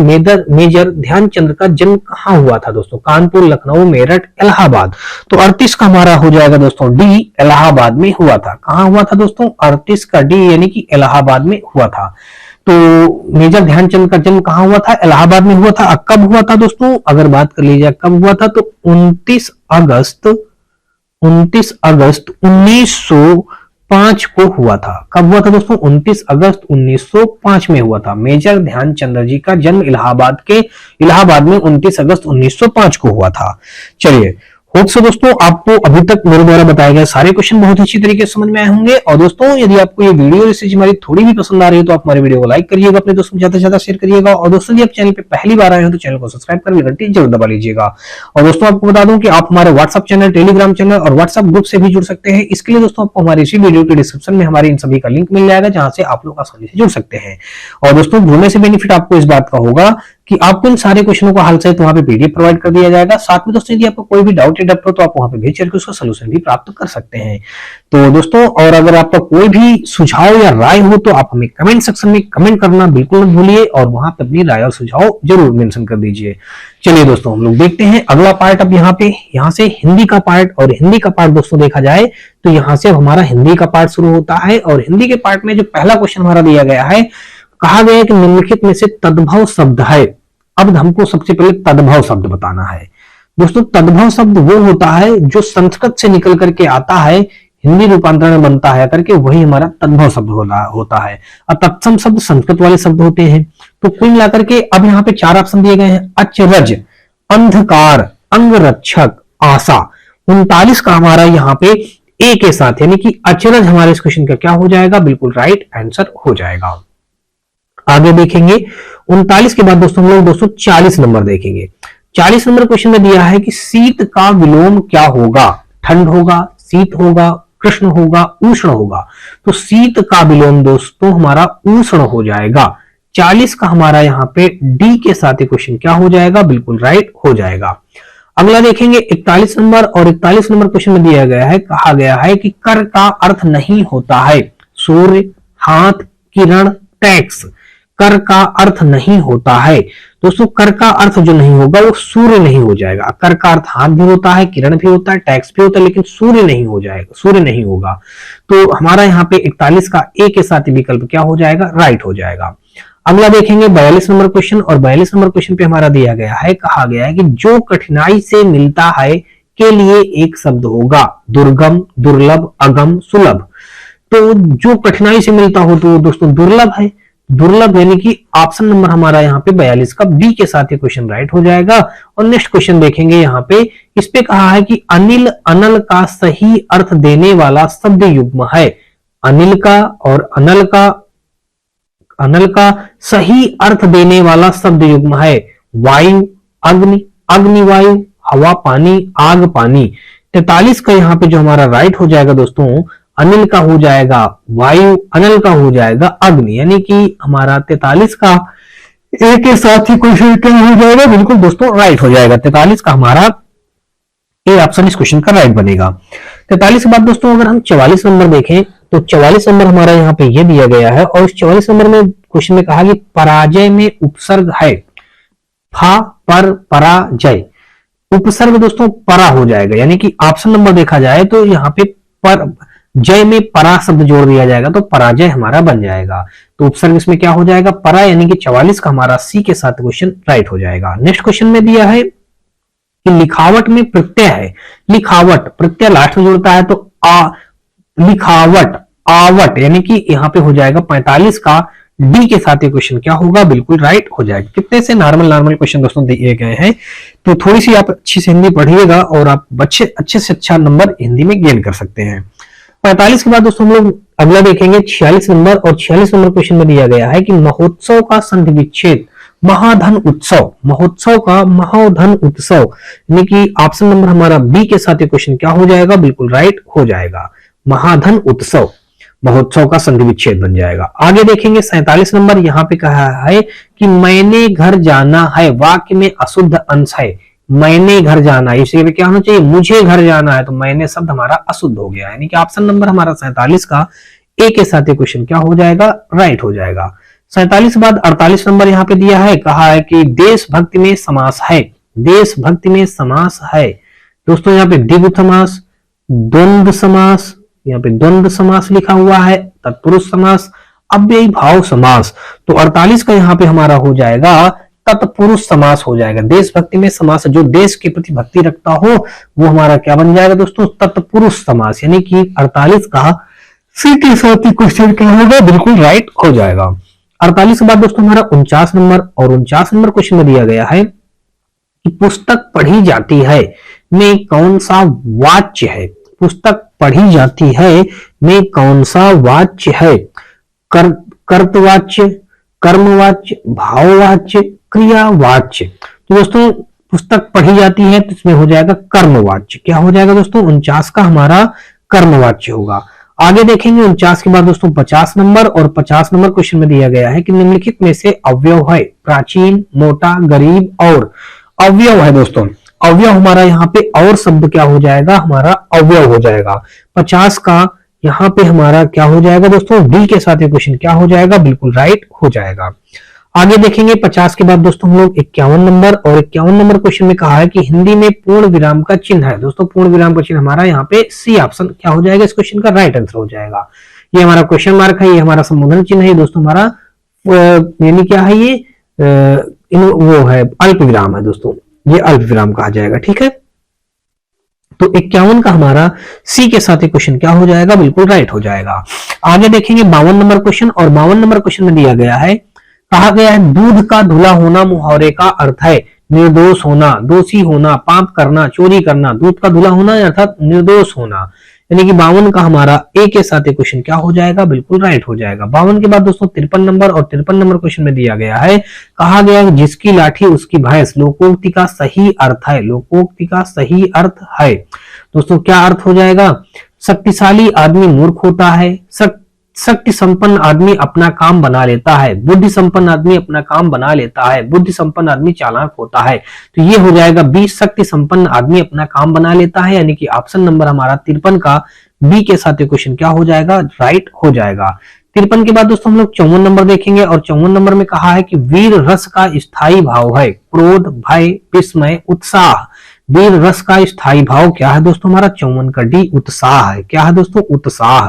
मेजर ध्यानचंद का जन्म कहाँ हुआ था दोस्तों? कानपुर, लखनऊ, मेरठ, इलाहाबाद। तो 38 का हमारा हो जाएगा दोस्तों डी, इलाहाबाद में हुआ था। कहाँ हुआ था दोस्तों? 38 का डी, यानी कि इलाहाबाद में हुआ था। तो मेजर ध्यानचंद का जन्म कहाँ हुआ था? इलाहाबाद में हुआ था। कब हुआ था दोस्तों? अगर बात कर ली जाए कब हुआ था, तो 29 अगस्त 1905 को हुआ था। कब हुआ था दोस्तों? 29 अगस्त 1905 में हुआ था। मेजर ध्यानचंद जी का जन्म इलाहाबाद में 29 अगस्त 1905 को हुआ था। चलिए, होप सो दोस्तों आपको अभी तक मेरे द्वारा बताए गए सारे क्वेश्चन बहुत अच्छी तरीके से समझ में आए होंगे। और दोस्तों यदि आपको ये वीडियो रिसर्च हमारी थोड़ी भी पसंद आ रही है तो आप हमारे वीडियो को लाइक करिएगा, अपने दोस्तों को ज्यादा से ज्यादा शेयर करिएगा। और दोस्तों यदि आप चैनल पे पहली बार आए हो तो चैनल को सब्सक्राइब कर घंटी जरूर दबा लीजिएगा। और दोस्तों आपको बता दूं कि आप हमारे व्हाट्सएप चैनल, टेलीग्राम चैनल और व्हाट्सएप ग्रुप से भी जुड़ सकते हैं। इसके लिए दोस्तों आपको हमारी इसी वीडियो के डिस्क्रिप्शन में हमारे इन सभी का लिंक मिल जाएगा, जहां से आप लोग आसानी से जुड़ सकते हैं। और दोस्तों जुड़ने से बेनिफिट आपको इस बात का होगा कि आपको इन सारे क्वेश्चनों का हल सहित वहां पे पीडीएफ प्रोवाइड कर दिया जाएगा। साथ में दोस्तों यदि आपको कोई भी डाउट या डर हो तो आप वहां पे भेज करके उसका सलूशन भी प्राप्त कर सकते हैं। तो दोस्तों और अगर आपका कोई भी सुझाव या राय हो तो आप हमें कमेंट सेक्शन में कमेंट करना बिल्कुल मत भूलिए और वहां पे अपनी राय और सुझाव जरूर मेंशन कर दीजिए। चलिए दोस्तों हम लोग देखते हैं अगला पार्ट। अब यहाँ से हिंदी का पार्ट, और हिंदी का पार्ट दोस्तों देखा जाए तो यहाँ से अब हमारा हिंदी का पार्ट शुरू होता है। और हिंदी के पार्ट में जो पहला क्वेश्चन हमारा दिया गया है, कहा गया है कि निम्नलिखित में से तद्भव शब्द है। अब हमको सबसे पहले तद्भव शब्द बताना है। दोस्तों तद्भव शब्द वो होता है जो संस्कृत से निकल करके आता है, हिंदी रूपांतरण में बनता है करके, वही हमारा तद्भव शब्द होता है। और तत्सम शब्द संस्कृत वाले शब्द होते हैं। तो कुल मिलाकर के अब यहाँ पे 4 ऑप्शन दिए गए हैं। अचरज, अंधकार, अंगरक्षक, आशा। 39 का हमारा यहाँ पे ए के साथ, यानी कि अचरज हमारे इस क्वेश्चन का क्या हो जाएगा, बिल्कुल राइट आंसर हो जाएगा। आगे देखेंगे 39 के बाद दोस्तों हम लोग दोस्तों 40 नंबर देखेंगे। 40 नंबर क्वेश्चन में दिया है कि शीत का विलोम क्या होगा। ठंड होगा, शीत होगा, कृष्ण होगा, उष्ण होगा। तो शीत का विलोम दोस्तों हमारा उष्ण हो जाएगा। 40 का हमारा यहाँ पे डी के साथ ही क्वेश्चन क्या हो जाएगा, बिल्कुल राइट हो जाएगा। अगला देखेंगे 41 नंबर, और 41 नंबर क्वेश्चन में दिया गया है, कहा गया है कि कर का अर्थ नहीं होता है सूर्य, हाथ, किरण, टैक्स। कर का अर्थ नहीं होता है दोस्तों, कर का अर्थ जो नहीं होगा वो सूर्य नहीं हो जाएगा। कर का अर्थ हाथ भी होता है, किरण भी होता है, टैक्स भी होता है, लेकिन सूर्य नहीं हो जाएगा, सूर्य नहीं होगा। तो हमारा यहाँ पे 41 का ए के साथ विकल्प क्या हो जाएगा, राइट हो जाएगा। अगला देखेंगे 42 नंबर क्वेश्चन, और 42 नंबर क्वेश्चन पे हमारा दिया गया है, कहा गया है कि जो कठिनाई से मिलता है के लिए एक शब्द होगा। दुर्गम, दुर्लभ, अगम, सुलभ। तो जो कठिनाई से मिलता हो तो दोस्तों दुर्लभ है। दुर्लभ यानी कि ऑप्शन नंबर हमारा यहाँ पे 42 का बी के साथ ये क्वेश्चन राइट हो जाएगा। और नेक्स्ट क्वेश्चन देखेंगे यहाँ पे, इस पे कहा है कि अनिल, अनल का सही अर्थ देने वाला शब्द युग्म है। अनिल का और अनल का सही अर्थ देने वाला शब्द युग्म है वायु, अग्नि, अग्निवायु, हवा पानी, आग पानी। 43 का यहाँ पे जो हमारा राइट हो जाएगा दोस्तों, अनिल का हो जाएगा वायु, अनल का हो जाएगा अग्नि, यानी कि हमारा 43 का ए के साथ ही क्वेश्चन क्या हो जाएगा, बिल्कुल दोस्तों राइट हो जाएगा। 43 का हमारा ए ऑप्शन इस क्वेश्चन का राइट बनेगा। 43 के बाद दोस्तों अगर हम 44 नंबर देखें तो 44 नंबर हमारा यहाँ पे ये दिया गया है, और उस 44 नंबर में क्वेश्चन में कहा कि पराजय में उपसर्ग है। फा, पर, पराजय। उपसर्ग दोस्तों परा हो जाएगा, यानी कि ऑप्शन नंबर देखा जाए तो यहाँ पे पर जय में परा शब्द जोड़ दिया जाएगा तो पराजय हमारा बन जाएगा। तो उपसर्ग इसमें क्या हो जाएगा, परा, यानी कि 44 का हमारा सी के साथ क्वेश्चन राइट हो जाएगा। नेक्स्ट क्वेश्चन में दिया है कि लिखावट में प्रत्यय है। लिखावट, प्रत्यय लास्ट में जुड़ता है तो लिखावट, आवट, यानी कि यहाँ पे हो जाएगा 45 का डी के साथ ये क्वेश्चन क्या होगा, बिल्कुल राइट हो जाएगा। कितने से नॉर्मल क्वेश्चन दोस्तों दिए गए हैं, तो थोड़ी सी आप अच्छी से हिंदी पढ़िएगा और आप अच्छे से अच्छा नंबर हिंदी में गेन कर सकते हैं। 45 के बाद दोस्तों हम लोग अगला देखेंगे 46 नंबर, और 46 नंबर क्वेश्चन में दिया गया है कि महोत्सव का संधि विच्छेद महाधन उत्सव। महोत्सव का महाधन उत्सव, यानी कि ऑप्शन नंबर हमारा बी के साथ ये क्वेश्चन क्या हो जाएगा, बिल्कुल राइट हो जाएगा। महाधन उत्सव, महोत्सव का संधि विच्छेद बन जाएगा। आगे देखेंगे 47 नंबर, यहाँ पे कहा है कि मैंने घर जाना है, वाक्य में अशुद्ध अंश है। मैंने घर जाना है, इसी पे क्या होना चाहिए, मुझे घर जाना है, तो मैंने शब्द हमारा अशुद्ध हो गया, यानी कि ऑप्शन नंबर हमारा 47 का ए के साथ ये क्वेश्चन क्या हो जाएगा, राइट हो जाएगा। 47 के बाद 48 नंबर यहाँ पे दिया है, कहा है कि देशभक्ति में समास है। देशभक्ति में समास है दोस्तों, यहाँ पे द्विगु समास, द्वंद्व समास, यहाँ पे द्वंद्व समास लिखा हुआ है, तत्पुरुष समास, अव्ययी भाव समास। तो 48 का यहाँ पे हमारा हो जाएगा तत्पुरुष समास हो जाएगा। देशभक्ति में समास, जो देश के प्रति भक्ति रखता हो वो हमारा क्या बन जाएगा दोस्तों, तत्पुरुष समास, यानी कि 48 का सी के साथ ही क्वेश्चन क्या होगा, बिल्कुल राइट हो जाएगा। 48 के बाद दोस्तों हमारा 49 नंबर, और 49 नंबर क्वेश्चन में दिया गया है कि पुस्तक पढ़ी जाती है, में कौन सा वाच्य है? पुस्तक पढ़ी जाती है में कौन सा वाच्य है? कर्तवाच्य, कर्मवाच्य, भाववाच्य, क्रियावाच्य। तो दोस्तों पुस्तक पढ़ी जाती है तो इसमें हो जाएगा कर्मवाच्य। क्या हो जाएगा दोस्तों? 49 का हमारा कर्मवाच्य होगा। आगे देखेंगे 49 के बाद दोस्तों 50 नंबर, और 50 नंबर क्वेश्चन में दिया गया है कि निम्नलिखित में से अवयव है? प्राचीन, मोटा, गरीब और अवयव है। दोस्तों अवयव हमारा यहाँ पे और शब्द क्या हो जाएगा? हमारा अवयव हो जाएगा। 50 का यहाँ पे हमारा क्या हो जाएगा दोस्तों? डी के साथ ये क्वेश्चन क्या हो जाएगा? बिल्कुल राइट हो जाएगा। आगे देखेंगे 50 के बाद दोस्तों हम लोग 51 नंबर, और 51 नंबर क्वेश्चन में कहा है कि हिंदी में पूर्ण विराम का चिन्ह है। दोस्तों पूर्ण विराम का चिन्ह हमारा यहाँ पे सी ऑप्शन क्या हो जाएगा? इस क्वेश्चन का राइट आंसर हो जाएगा। ये हमारा क्वेश्चन मार्क है, ये हमारा संबोधन चिन्ह है दोस्तों, हमारा यानी क्या है? ये वो है अल्प विराम है दोस्तों, ये अल्प विराम कहा जाएगा। ठीक है, तो 51 का हमारा सी के साथ क्वेश्चन क्या हो जाएगा? बिल्कुल राइट हो जाएगा। आगे देखेंगे 52 नंबर क्वेश्चन, और 52 नंबर क्वेश्चन में दिया गया है, कहा गया है दूध का धुला होना मुहावरे का अर्थ है निर्दोष होना, दोषी होना, पाप करना, चोरी करना। दूध का धुला होना अर्थात निर्दोष होना, यानी कि 52 का हमारा ए के साथ क्वेश्चन क्या हो जाएगा? बिल्कुल राइट हो जाएगा। 52 के बाद दोस्तों 53 नंबर, और 53 नंबर क्वेश्चन में दिया गया है, कहा गया है जिसकी लाठी उसकी भैंस लोकोक्ति का सही अर्थ है। लोकोक्ति का सही अर्थ है दोस्तों क्या अर्थ हो जाएगा? शक्तिशाली आदमी मूर्ख होता है, शक्ति संपन्न आदमी अपना काम बना लेता है, बुद्धि संपन्न आदमी अपना काम बना लेता है, बुद्धि संपन्न आदमी चालाक होता है। तो ये हो जाएगा 20 शक्ति संपन्न आदमी अपना काम बना लेता है, यानी कि ऑप्शन नंबर हमारा 53 का बी के साथ क्वेश्चन क्या हो जाएगा? राइट हो जाएगा। 53 के बाद दोस्तों हम लोग 54 नंबर देखेंगे, और 54 नंबर में कहा है कि वीर रस का स्थायी भाव है क्रोध, भय, विस्मय, उत्साह। वीर रस का स्थायी भाव क्या है दोस्तों? हमारा 54 का डी उत्साह है। क्या है दोस्तों? उत्साह।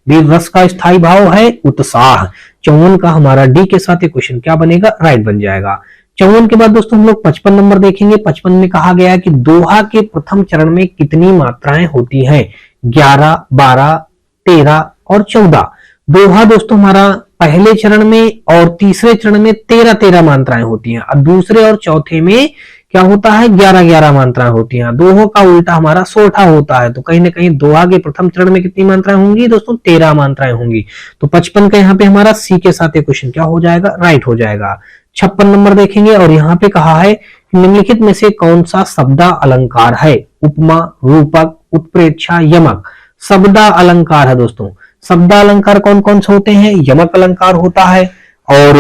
वीर रस का स्थायी भाव है उत्साह। 54 का हमारा डी के साथ क्वेश्चन क्या बनेगा? राइट बन जाएगा। 54 के बाद दोस्तों हम लोग 55 नंबर देखेंगे। 55 में कहा गया है कि दोहा के प्रथम चरण में कितनी मात्राएं होती हैं? 11, 12, 13 और 14। दोहा दोस्तों हमारा पहले चरण में और तीसरे चरण में 13 मात्राएं होती हैं, और दूसरे और चौथे में क्या होता है? 11 मात्राएं होती हैं। दोहों का उल्टा हमारा सोठा होता है, तो कहीं ना कहीं दोहा के प्रथम चरण में कितनी मात्राएं होंगी दोस्तों? 13 मात्राएं होंगी। तो 55 का यहाँ पे हमारा सी के साथ क्वेश्चन क्या हो जाएगा? राइट हो जाएगा। 56 नंबर देखेंगे, और यहाँ पे कहा है कि निम्नलिखित में से कौन सा शब्दा अलंकार है? उपमा, रूपक, उत्प्रेक्षा, यमक। शब्दा अलंकार है दोस्तों। शब्दा अलंकार कौन कौन से होते हैं? यमक अलंकार होता है, और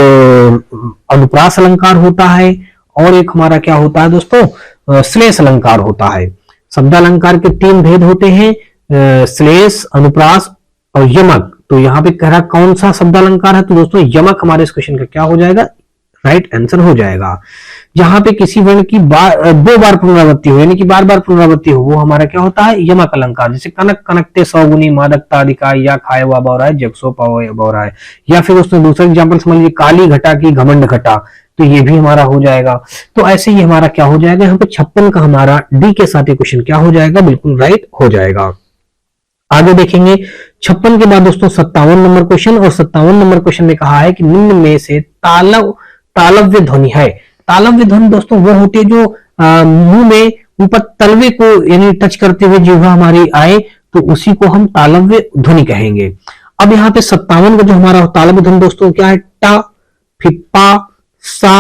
अनुप्रास अलंकार होता है, और एक हमारा क्या होता है दोस्तों? श्लेष अलंकार होता है। शब्दालंकार के 3 भेद होते हैं, श्लेष, अनुप्रास और यमक। तो यहाँ पे कह रहा कौन सा शब्दालंकार है? तो दोस्तों यमक हमारे इस क्वेश्चन का क्या हो जाएगा? राइट आंसर हो जाएगा। जहां पे किसी वर्ण की 2 बार पुनरावृत्ति हो, यानी कि बार पुनरावृत्ति हो, वो हमारा क्या होता है? यमक अलंकार। जैसे कनक कनकते सौगुनी, मादकता अधिकार, या खाए हुआ बौरा है, जगसो पाओ बौरा है। या फिर उसमें दूसरा एग्जाम्पल समझ लीजिए, काली घटा की घमंड घटा, तो ये भी हमारा हो जाएगा। तो ऐसे ही हमारा क्या हो जाएगा? यहाँ पे 56 का हमारा डी के साथ क्वेश्चन क्या हो जाएगा? बिल्कुल राइट हो जाएगा। आगे देखेंगे 56 के बाद दोस्तों 57 नंबर क्वेश्चन, और 57 नंबर क्वेश्चन में कहा है कि निम्न में से तालव्य ध्वनि है। तालव्य ध्वनि दोस्तों वो होती है जो मुंह में ऊपर तलवे को यानी टच करते हुए जिह्वा हमारी आए, तो उसी को हम तालव्य ध्वनि कहेंगे। अब यहाँ पे 57 का जो हमारा तालव्य ध्वनि दोस्तों क्या है? टा, फिर पा, सा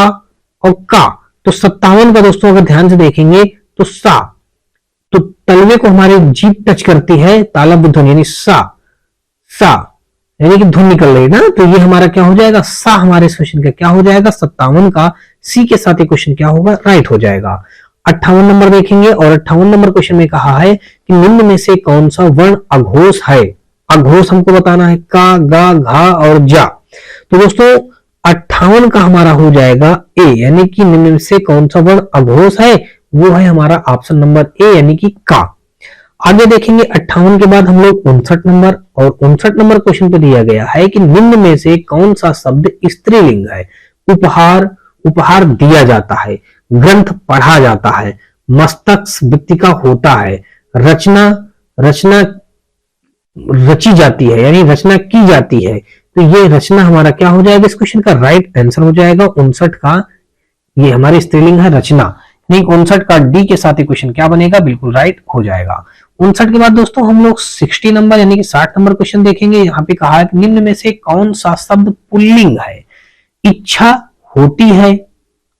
और का। तो 57 का दोस्तों अगर ध्यान से देखेंगे तो सा, तो तलवे को हमारी जीभ टच करती है, तालव्य ध्वनि यानी सा, यानी कि धुन निकल रही है ना, तो ये हमारा क्या हो जाएगा? सा हमारे इस क्वेश्चन का क्या हो जाएगा? 57 का सी के साथ क्वेश्चन क्या होगा? राइट हो जाएगा। 58 नंबर देखेंगे, और 58 नंबर क्वेश्चन में कहा है कि निम्न में से कौन सा वर्ण अघोष है? अघोष हमको बताना है, का, गा, घा और जा। तो दोस्तों 58 का हमारा हो जाएगा ए, यानी कि निम्न में से कौन सा वर्ण अघोष है? वो है हमारा ऑप्शन नंबर ए, यानी कि का। आगे देखेंगे 58 के बाद हम लोग 59 नंबर, और 59 नंबर क्वेश्चन पे दिया गया है कि निम्न में से कौन सा शब्द स्त्रीलिंग है? उपहार, उपहार दिया जाता है, ग्रंथ पढ़ा जाता है, मस्तक व्यक्ति का होता है, रचना, रचना रची जाती है, यानी रचना की जाती है। तो ये रचना हमारा क्या हो जाएगा? इस क्वेश्चन का राइट आंसर हो जाएगा। 59 का ये हमारी स्त्रीलिंग है रचना, नहीं, 59 का डी के साथ क्वेश्चन क्या बनेगा, बिल्कुल राइट हो जाएगा। 59 के बाद दोस्तों हम लोग 60 नंबर यानी कि 60 नंबर क्वेश्चन देखेंगे। यहाँ पे कहा है निम्न में से कौन सा शब्द पुल्लिंग है। इच्छा होती है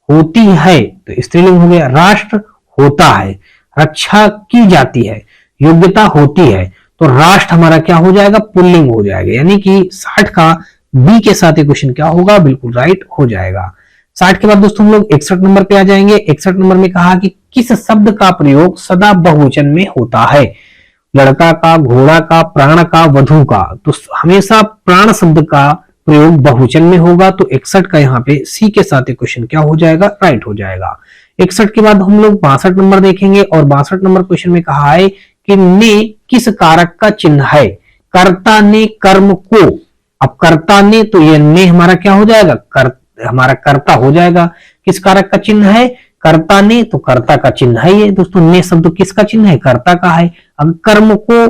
तो स्त्रीलिंग हो गया, राष्ट्र होता है, रक्षा की जाती है, योग्यता होती है, तो राष्ट्र हमारा क्या हो जाएगा, पुल्लिंग हो जाएगा। यानी कि 60 का बी के साथ क्वेश्चन क्या होगा, बिल्कुल राइट हो जाएगा। 60 के बाद दोस्तों हम लोग 61 नंबर पे आ जाएंगे। 61 नंबर में कहा कि किस शब्द का प्रयोग सदा बहुवचन में होता है। लड़का का, घोड़ा का, प्राण का, वधु का, तो हमेशा प्राण शब्द का प्रयोग बहुवचन में होगा। तो 61 का यहाँ पे सी के साथ क्वेश्चन क्या हो जाएगा, राइट हो जाएगा। 61 के बाद हम लोग 62 नंबर देखेंगे और 62 नंबर क्वेश्चन में कहा है कि ने किस कारक का चिन्ह है। कर्ता ने कर्म को, अब कर्ता ने तो ये ने हमारा क्या हो जाएगा, हमारा कर्ता हो जाएगा। किस कारक का चिन्ह है, कर्ता ने, तो कर्ता का चिन्ह है ये दोस्तों। ने शब्द किसका चिन्ह है, कर्ता का है। अब कर्म को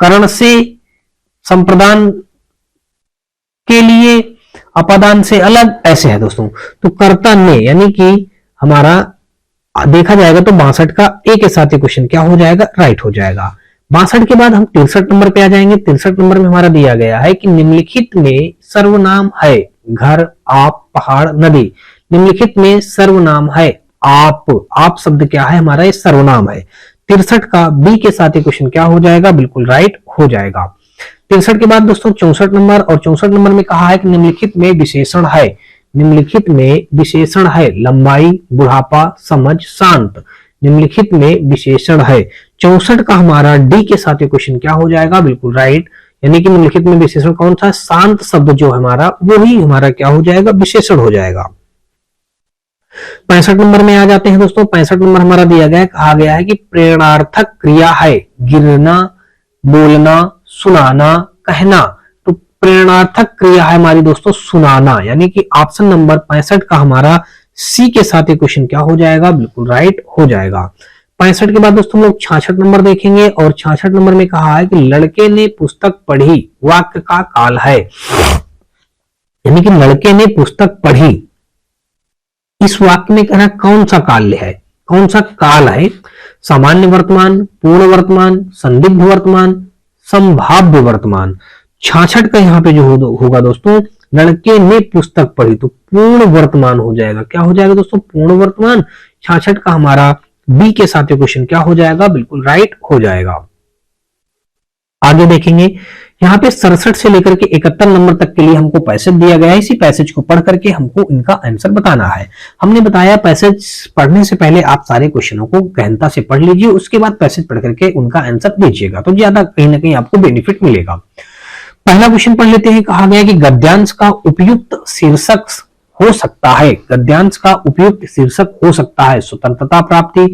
करण से संप्रदान के लिए अपादान से अलग, ऐसे है दोस्तों। तो कर्ता ने यानी कि हमारा देखा जाएगा तो 62 का ए के साथ क्वेश्चन क्या हो जाएगा, राइट हो जाएगा। 62 के बाद हम 63 नंबर पे आ जाएंगे। 63 नंबर में हमारा दिया गया है कि निम्नलिखित में सर्वनाम है घर, आप, पहाड़, नदी। निम्नलिखित में सर्वनाम है आप शब्द क्या है हमारा, ये सर्वनाम है। 63 का बी के साथ क्वेश्चन क्या हो जाएगा, बिल्कुल राइट हो जाएगा। 63 के बाद दोस्तों 64 नंबर और 64 नंबर में कहा है कि निम्नलिखित में विशेषण है। निम्नलिखित में विशेषण है लंबाई, बुढ़ापा, समझ, शांत। निम्नलिखित में विशेषण है। 64 का हमारा डी के साथ क्वेश्चन क्या हो जाएगा, बिल्कुल राइट। यानी कि निम्नलिखित में विशेषण कौन सा, शांत शब्द जो हमारा वो ही हमारा क्या हो जाएगा, विशेषण हो जाएगा। 65 नंबर में आ जाते हैं दोस्तों। 65 नंबर हमारा दिया गया है, कहा गया है कि प्रेरणार्थक क्रिया है गिरना, बोलना, सुनाना, कहना। तो प्रेरणार्थक क्रिया है हमारी दोस्तों सुनाना, यानी कि ऑप्शन नंबर 65 का हमारा सी के साथ क्वेश्चन क्या हो जाएगा, बिल्कुल राइट हो जाएगा। 65 के बाद दोस्तों हम लोग 66 नंबर देखेंगे और 66 नंबर में कहा है कि लड़के ने पुस्तक पढ़ी, वाक्य का काल है। यानी कि लड़के ने पुस्तक पढ़ी, इस वाक्य में कहना कौन सा काल है, कौन सा काल है। सामान्य वर्तमान, पूर्ण वर्तमान, संदिग्ध वर्तमान, संभाव्य वर्तमान। 66 का यहाँ पे जो होगा दोस्तों, लड़के ने पुस्तक पढ़ी, तो पूर्ण वर्तमान हो जाएगा। क्या हो जाएगा दोस्तों, पूर्ण वर्तमान। 66 का हमारा बी के साथ क्वेश्चन क्या हो जाएगा, बिल्कुल राइट हो जाएगा। आगे देखेंगे यहाँ पे 67 से लेकर के 71 नंबर तक के लिए हमको पैसेज दिया गया है। इसी पैसेज को पढ़ करके हमको इनका आंसर बताना है। हमने बताया पैसेज पढ़ने से पहले आप सारे क्वेश्चनों को गहनता से पढ़ लीजिए, उसके बाद पैसेज पढ़ करके उनका आंसर दीजिएगा, तो ज्यादा कहीं ना कहीं आपको बेनिफिट मिलेगा। पहला क्वेश्चन पढ़ लेते हैं। कहा गया कि गद्यांश का उपयुक्त शीर्षक हो सकता है, गद्यांश का उपयुक्त शीर्षक हो सकता है स्वतंत्रता प्राप्ति,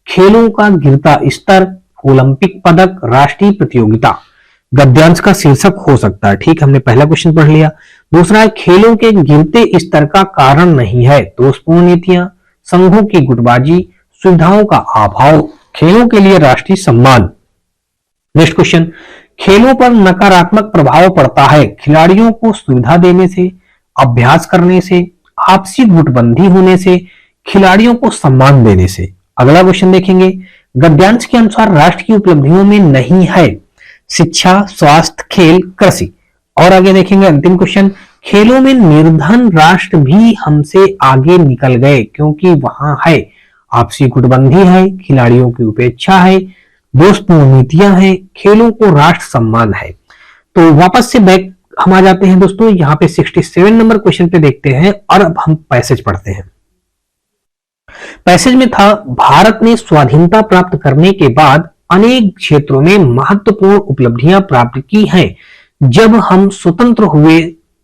खेलों का गिरता स्तर, ओलंपिक पदक, राष्ट्रीय प्रतियोगिता। गद्यांश का शीर्षक हो सकता है, ठीक, हमने पहला क्वेश्चन पढ़ लिया। दूसरा है खेलों के गिरते स्तर का कारण नहीं है, दोषपूर्ण नीतियां, संघों की गुटबाजी, सुविधाओं का अभाव, खेलों के लिए राष्ट्रीय सम्मान। नेक्स्ट क्वेश्चन, खेलों पर नकारात्मक प्रभाव पड़ता है खिलाड़ियों को सुविधा देने से, अभ्यास करने से, आपसी गुटबंदी होने से, खिलाड़ियों को सम्मान देने से। अगला क्वेश्चन देखेंगे, गद्यांश के अनुसार राष्ट्र की उपलब्धियों में नहीं है शिक्षा, स्वास्थ्य, खेल, कृषि। और आगे देखेंगे अंतिम क्वेश्चन, खेलों में निर्धन राष्ट्र भी हमसे आगे निकल गए क्योंकि वहां है आपसी गुटबंदी है, खिलाड़ियों की उपेक्षा है, दोषपूर्ण नीतियां हैं, खेलों को राष्ट्र सम्मान है। तो वापस से बैक हम आ जाते हैं दोस्तों, यहाँ पे 67 नंबर क्वेश्चन पे देखते हैं और अब हम पैसेज पढ़ते हैं। पैसेज में था, भारत ने स्वाधीनता प्राप्त करने के बाद अनेक क्षेत्रों में महत्वपूर्ण उपलब्धियां प्राप्त की हैं। जब हम स्वतंत्र हुए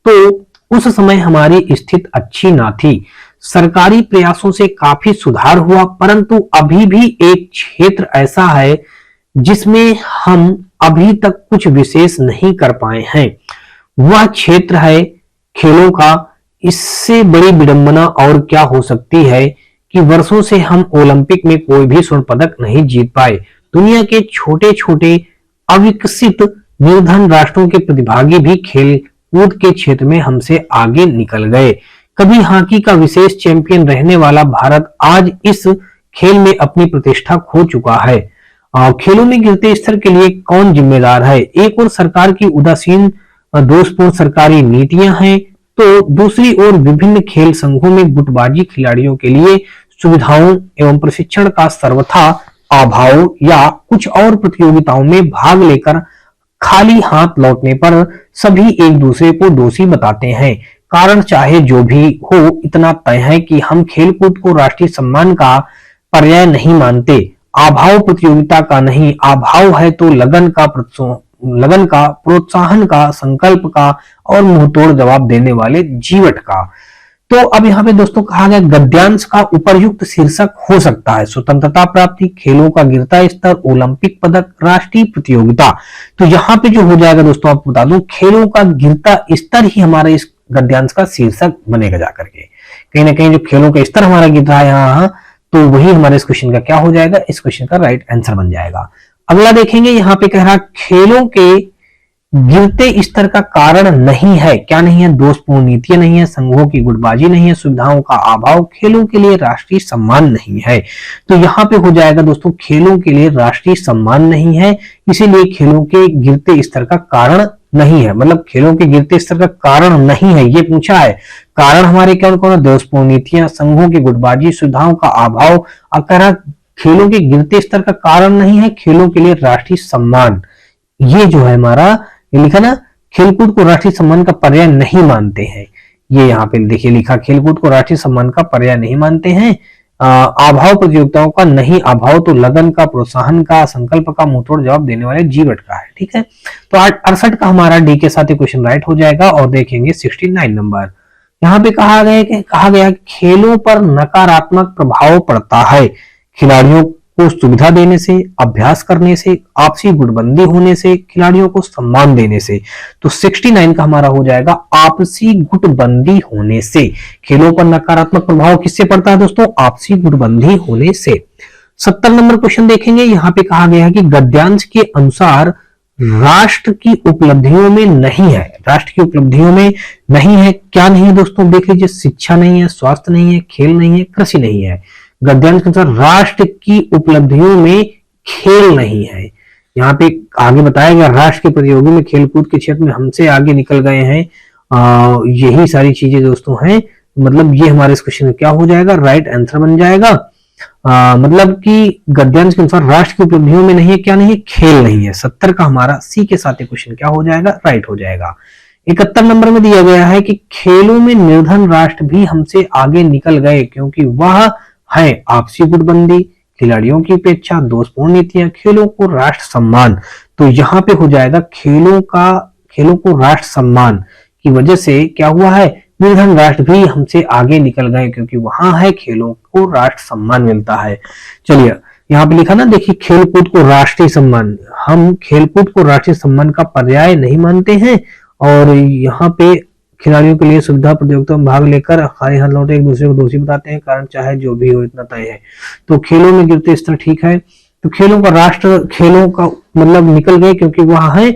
तो उस समय हमारी स्थिति अच्छी ना थी, सरकारी प्रयासों से काफी सुधार हुआ, परंतु अभी भी एक क्षेत्र ऐसा है जिसमें हम अभी तक कुछ विशेष नहीं कर पाए हैं। वह क्षेत्र है खेलों का। इससे बड़ी विडंबना और क्या हो सकती है कि वर्षों से हम ओलंपिक में कोई भी स्वर्ण पदक नहीं जीत पाए। दुनिया के छोटे छोटे अविकसित निर्धन राष्ट्रों के प्रतिभागी भी खेल कूद के क्षेत्र में हमसे आगे निकल गए। कभी हॉकी का विशेष चैंपियन रहने वाला भारत आज इस खेल में अपनी प्रतिष्ठा खो चुका है। खेलों में गिरते स्तर के लिए कौन जिम्मेदार है? एक और सरकार की उदासीन दोषपूर्ण सरकारी नीतियां हैं, तो दूसरी ओर विभिन्न खेल संघों में गुटबाजी खिलाड़ियों के लिए सुविधाओं एवं प्रशिक्षण का सर्वथा अभाव या कुछ और प्रतियोगिताओं में भाग लेकर खाली हाथ लौटने पर सभी एक दूसरे को दोषी बताते हैं। कारण चाहे जो भी हो, इतना तय है कि हम खेलकूद को राष्ट्रीय सम्मान का पर्याय नहीं मानते। अभाव प्रतियोगिता का नहीं, अभाव है तो लगन का, प्रोत्साहन का, संकल्प का और मुंहतोड़ जवाब देने वाले जीवट का। तो अब यहाँ पे दोस्तों कहा गया गद्यांश का उपर्युक्त शीर्षक हो सकता है स्वतंत्रता प्राप्ति, खेलों का गिरता स्तर, ओलंपिक पदक, राष्ट्रीय प्रतियोगिता। तो यहाँ पे जो हो जाएगा दोस्तों, आपको बता दूं, खेलों का गिरता स्तर ही हमारा इस गद्यांश का शीर्षक बनेगा जाकर के। कहीं ना कहीं जो खेलों का स्तर हमारा गिर रहा है यहाँ, तो वही हमारे इस क्वेश्चन का क्या हो जाएगा, इस क्वेश्चन का राइट आंसर बन जाएगा। अगला देखेंगे, यहाँ पे कह रहा खेलों के गिरते स्तर का कारण नहीं है, क्या नहीं है? दोषपूर्ण नीतियां नहीं है, संघों की गुटबाजी नहीं है, सुविधाओं का अभाव, खेलों के लिए राष्ट्रीय सम्मान नहीं है। तो यहाँ पे हो जाएगा दोस्तों, खेलों के लिए राष्ट्रीय सम्मान नहीं है, इसीलिए खेलों के गिरते स्तर का कारण नहीं है। मतलब खेलों के गिरते स्तर का कारण नहीं है, ये पूछा है। कारण हमारे कौन कौन है? दोषपूर्ण नीतियां, संघों की गुटबाजी, सुविधाओं का अभाव। अगर खेलों के गिरते स्तर का कारण नहीं है, खेलों के लिए राष्ट्रीय सम्मान, ये जो है हमारा, ये लिखा ना, खेलकूद को राष्ट्रीय सम्मान का पर्याय नहीं मानते हैं। ये यहाँ पे देखिए लिखा, खेलकूद को राष्ट्रीय सम्मान का पर्याय नहीं मानते हैं। अभाव प्रतियोगिताओं का नहीं, अभाव तो लगन का, प्रोत्साहन का, संकल्प का, मुंहतोड़ जवाब देने वाले जीवट का है। ठीक है, तो 68 का हमारा डी के साथ क्वेश्चन राइट हो जाएगा। और देखेंगे 69 नंबर, यहाँ पे कहा गया खेलों पर नकारात्मक प्रभाव पड़ता है। खिलाड़ियों को सुविधा देने से, अभ्यास करने से, आपसी गुटबंदी होने से, खिलाड़ियों को सम्मान देने से। तो 69 का हमारा हो जाएगा आपसी गुटबंदी होने से। खेलों पर नकारात्मक प्रभाव किससे पड़ता है दोस्तों? आपसी गुटबंदी होने से। 70 नंबर क्वेश्चन देखेंगे, यहाँ पे कहा गया है कि गद्यांश के अनुसार राष्ट्र की उपलब्धियों में नहीं है। राष्ट्र की उपलब्धियों में नहीं है, क्या नहीं है दोस्तों? देख लीजिए, शिक्षा नहीं है, स्वास्थ्य नहीं है, खेल नहीं है, कृषि नहीं है। गद्यांश के अनुसार राष्ट्र की उपलब्धियों में खेल नहीं है। यहाँ पे आगे बताया गया, राष्ट्र के प्रतियोगी में खेलकूद के क्षेत्र में हमसे आगे निकल गए हैं। यही सारी चीजें दोस्तों हैं। मतलब ये हमारे इस क्वेश्चन में क्या हो जाएगा, राइट आंसर बन जाएगा। मतलब कि गद्यांश के अनुसार राष्ट्र की उपलब्धियों में नहीं है, क्या नहीं है? खेल नहीं है। 70 का हमारा सी के साथ क्वेश्चन क्या हो जाएगा, राइट हो जाएगा। 71 नंबर में दिया गया है कि खेलों में निर्धन राष्ट्र भी हमसे आगे निकल गए क्योंकि वह है आपसी गुटबंदी, खिलाड़ियों की उपेक्षा, दोषपूर्ण नीतियां, खेलों को राष्ट्र सम्मान। तो यहाँ पे हो जाएगा खेलों को राष्ट्र सम्मान की वजह से क्या हुआ है, निर्धन राष्ट्र भी हमसे आगे निकल गए क्योंकि वहां है खेलों को राष्ट्र सम्मान मिलता है। चलिए यहाँ पे लिखा ना, देखिए खेलकूद को राष्ट्रीय सम्मान, हम खेलकूद को राष्ट्रीय सम्मान का पर्याय नहीं मानते हैं। और यहाँ पे खिलाड़ियों के लिए सुविधा प्रतियोगिता में भाग लेकर खाली हाथ लौटे एक दूसरे को दोषी बताते हैं। कारण चाहे जो भी हो, इतना तय है। तो खेलों में गिरते स्तर, ठीक है। तो खेलों का राष्ट्र, खेलों का मतलब निकल गए क्योंकि वहां है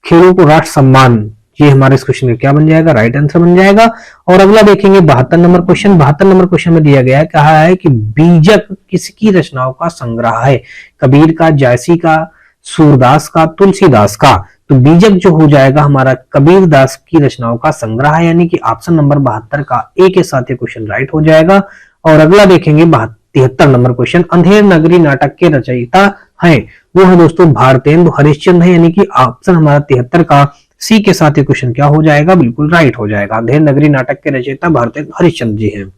खेलों को राष्ट्र सम्मान। ये हमारे इस क्वेश्चन में क्या बन जाएगा, राइट आंसर बन जाएगा। और अगला देखेंगे 72 नंबर क्वेश्चन। 72 नंबर क्वेश्चन में दिया गया है, कहा है कि बीजक किसकी रचनाओं का संग्रह है? कबीर का, जायसी का, सूरदास का, तुलसीदास का। तो बीजक जो हो जाएगा हमारा कबीर दास की रचनाओं का संग्रह है, यानी कि ऑप्शन नंबर 72 का ए के साथ ये क्वेश्चन राइट हो जाएगा। और अगला देखेंगे 73 नंबर क्वेश्चन। अंधेर नगरी नाटक के रचयिता हैं, वो है दोस्तों भारतेंदु हरिश्चंद्र है, यानी कि ऑप्शन हमारा 73 का सी के साथ ये क्वेश्चन क्या हो जाएगा, बिल्कुल राइट हो जाएगा। अंधेर नगरी नाटक के रचयिता भारतेंदु हरिश्चंद्र जी हैं।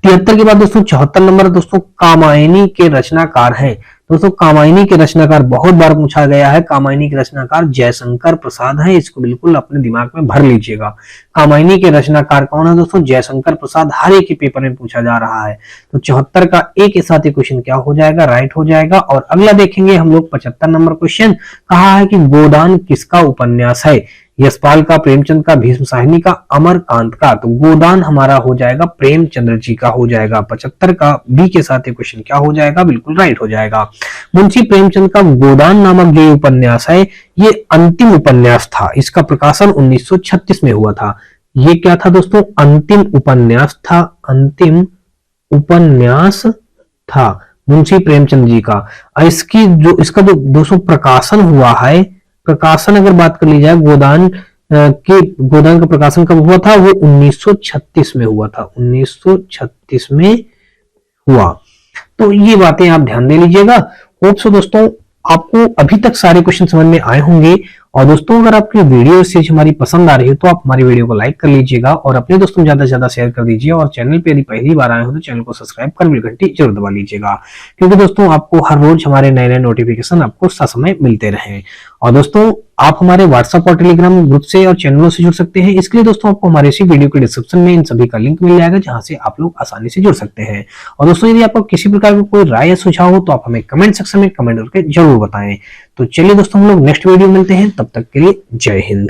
73 के बाद दोस्तों 74 नंबर दोस्तों कामायनी के रचनाकार हैं। दोस्तों कामायनी के रचनाकार बहुत बार पूछा गया है। कामायनी के रचनाकार जयशंकर प्रसाद हैं, इसको बिल्कुल अपने दिमाग में भर लीजिएगा। कामायनी के रचनाकार कौन है दोस्तों? जयशंकर प्रसाद। हर एक के पेपर में पूछा जा रहा है। तो 74 का ए के साथ क्वेश्चन क्या हो जाएगा, राइट हो जाएगा। और अगला देखेंगे हम लोग 75 नंबर क्वेश्चन। कहा है कि गोदान किसका उपन्यास है? यशपाल का, प्रेमचंद का, भीष्म साहिनी का, अमरकांत का। तो गोदान हमारा हो जाएगा प्रेमचंद्र जी का हो जाएगा। 75 का बी के साथ क्वेश्चन क्या हो जाएगा, बिल्कुल राइट हो जाएगा। मुंशी प्रेमचंद का गोदान नामक जो उपन्यास है, ये अंतिम उपन्यास था। इसका प्रकाशन 1936 में हुआ था। ये क्या था दोस्तों? अंतिम उपन्यास था। अंतिम उपन्यास था मुंशी प्रेमचंद जी का। इसका जो दोस्तों प्रकाशन हुआ है, प्रकाशन अगर बात कर ली जाए गोदान का प्रकाशन कब हुआ था, वो 1936 में हुआ था, 1936 में हुआ। तो ये बातें आप ध्यान दे लीजिएगा। होप सो दोस्तों आपको अभी तक सारे क्वेश्चन समझ में आए होंगे। और दोस्तों अगर आपकी वीडियो से हमारी पसंद आ रही है तो आप हमारी वीडियो को लाइक कर लीजिएगा और अपने दोस्तों में ज्यादा से ज्यादा शेयर कर दीजिए। और चैनल पे यदि पहली बार आए हो तो चैनल को सब्सक्राइब कर बेल घंटी जरूर दबा लीजिएगा, क्योंकि दोस्तों आपको हर रोज हमारे नए नए नोटिफिकेशन आपको ससमय मिलते रहे। और दोस्तों आप हमारे व्हाट्सएप और टेलीग्राम ग्रुप से और चैनलों से जुड़ सकते हैं। इसके लिए दोस्तों आपको हमारे इसी वीडियो के डिस्क्रिप्शन में इन सभी का लिंक मिल जाएगा, जहां से आप लोग आसानी से जुड़ सकते हैं। और दोस्तों यदि आपको किसी प्रकार का कोई राय या सुझाव हो तो आप हमें कमेंट सेक्शन में कमेंट करके जरूर बताएं। तो चलिए दोस्तों हम लोग नेक्स्ट वीडियो मिलते हैं, तब तक के लिए जय हिंद।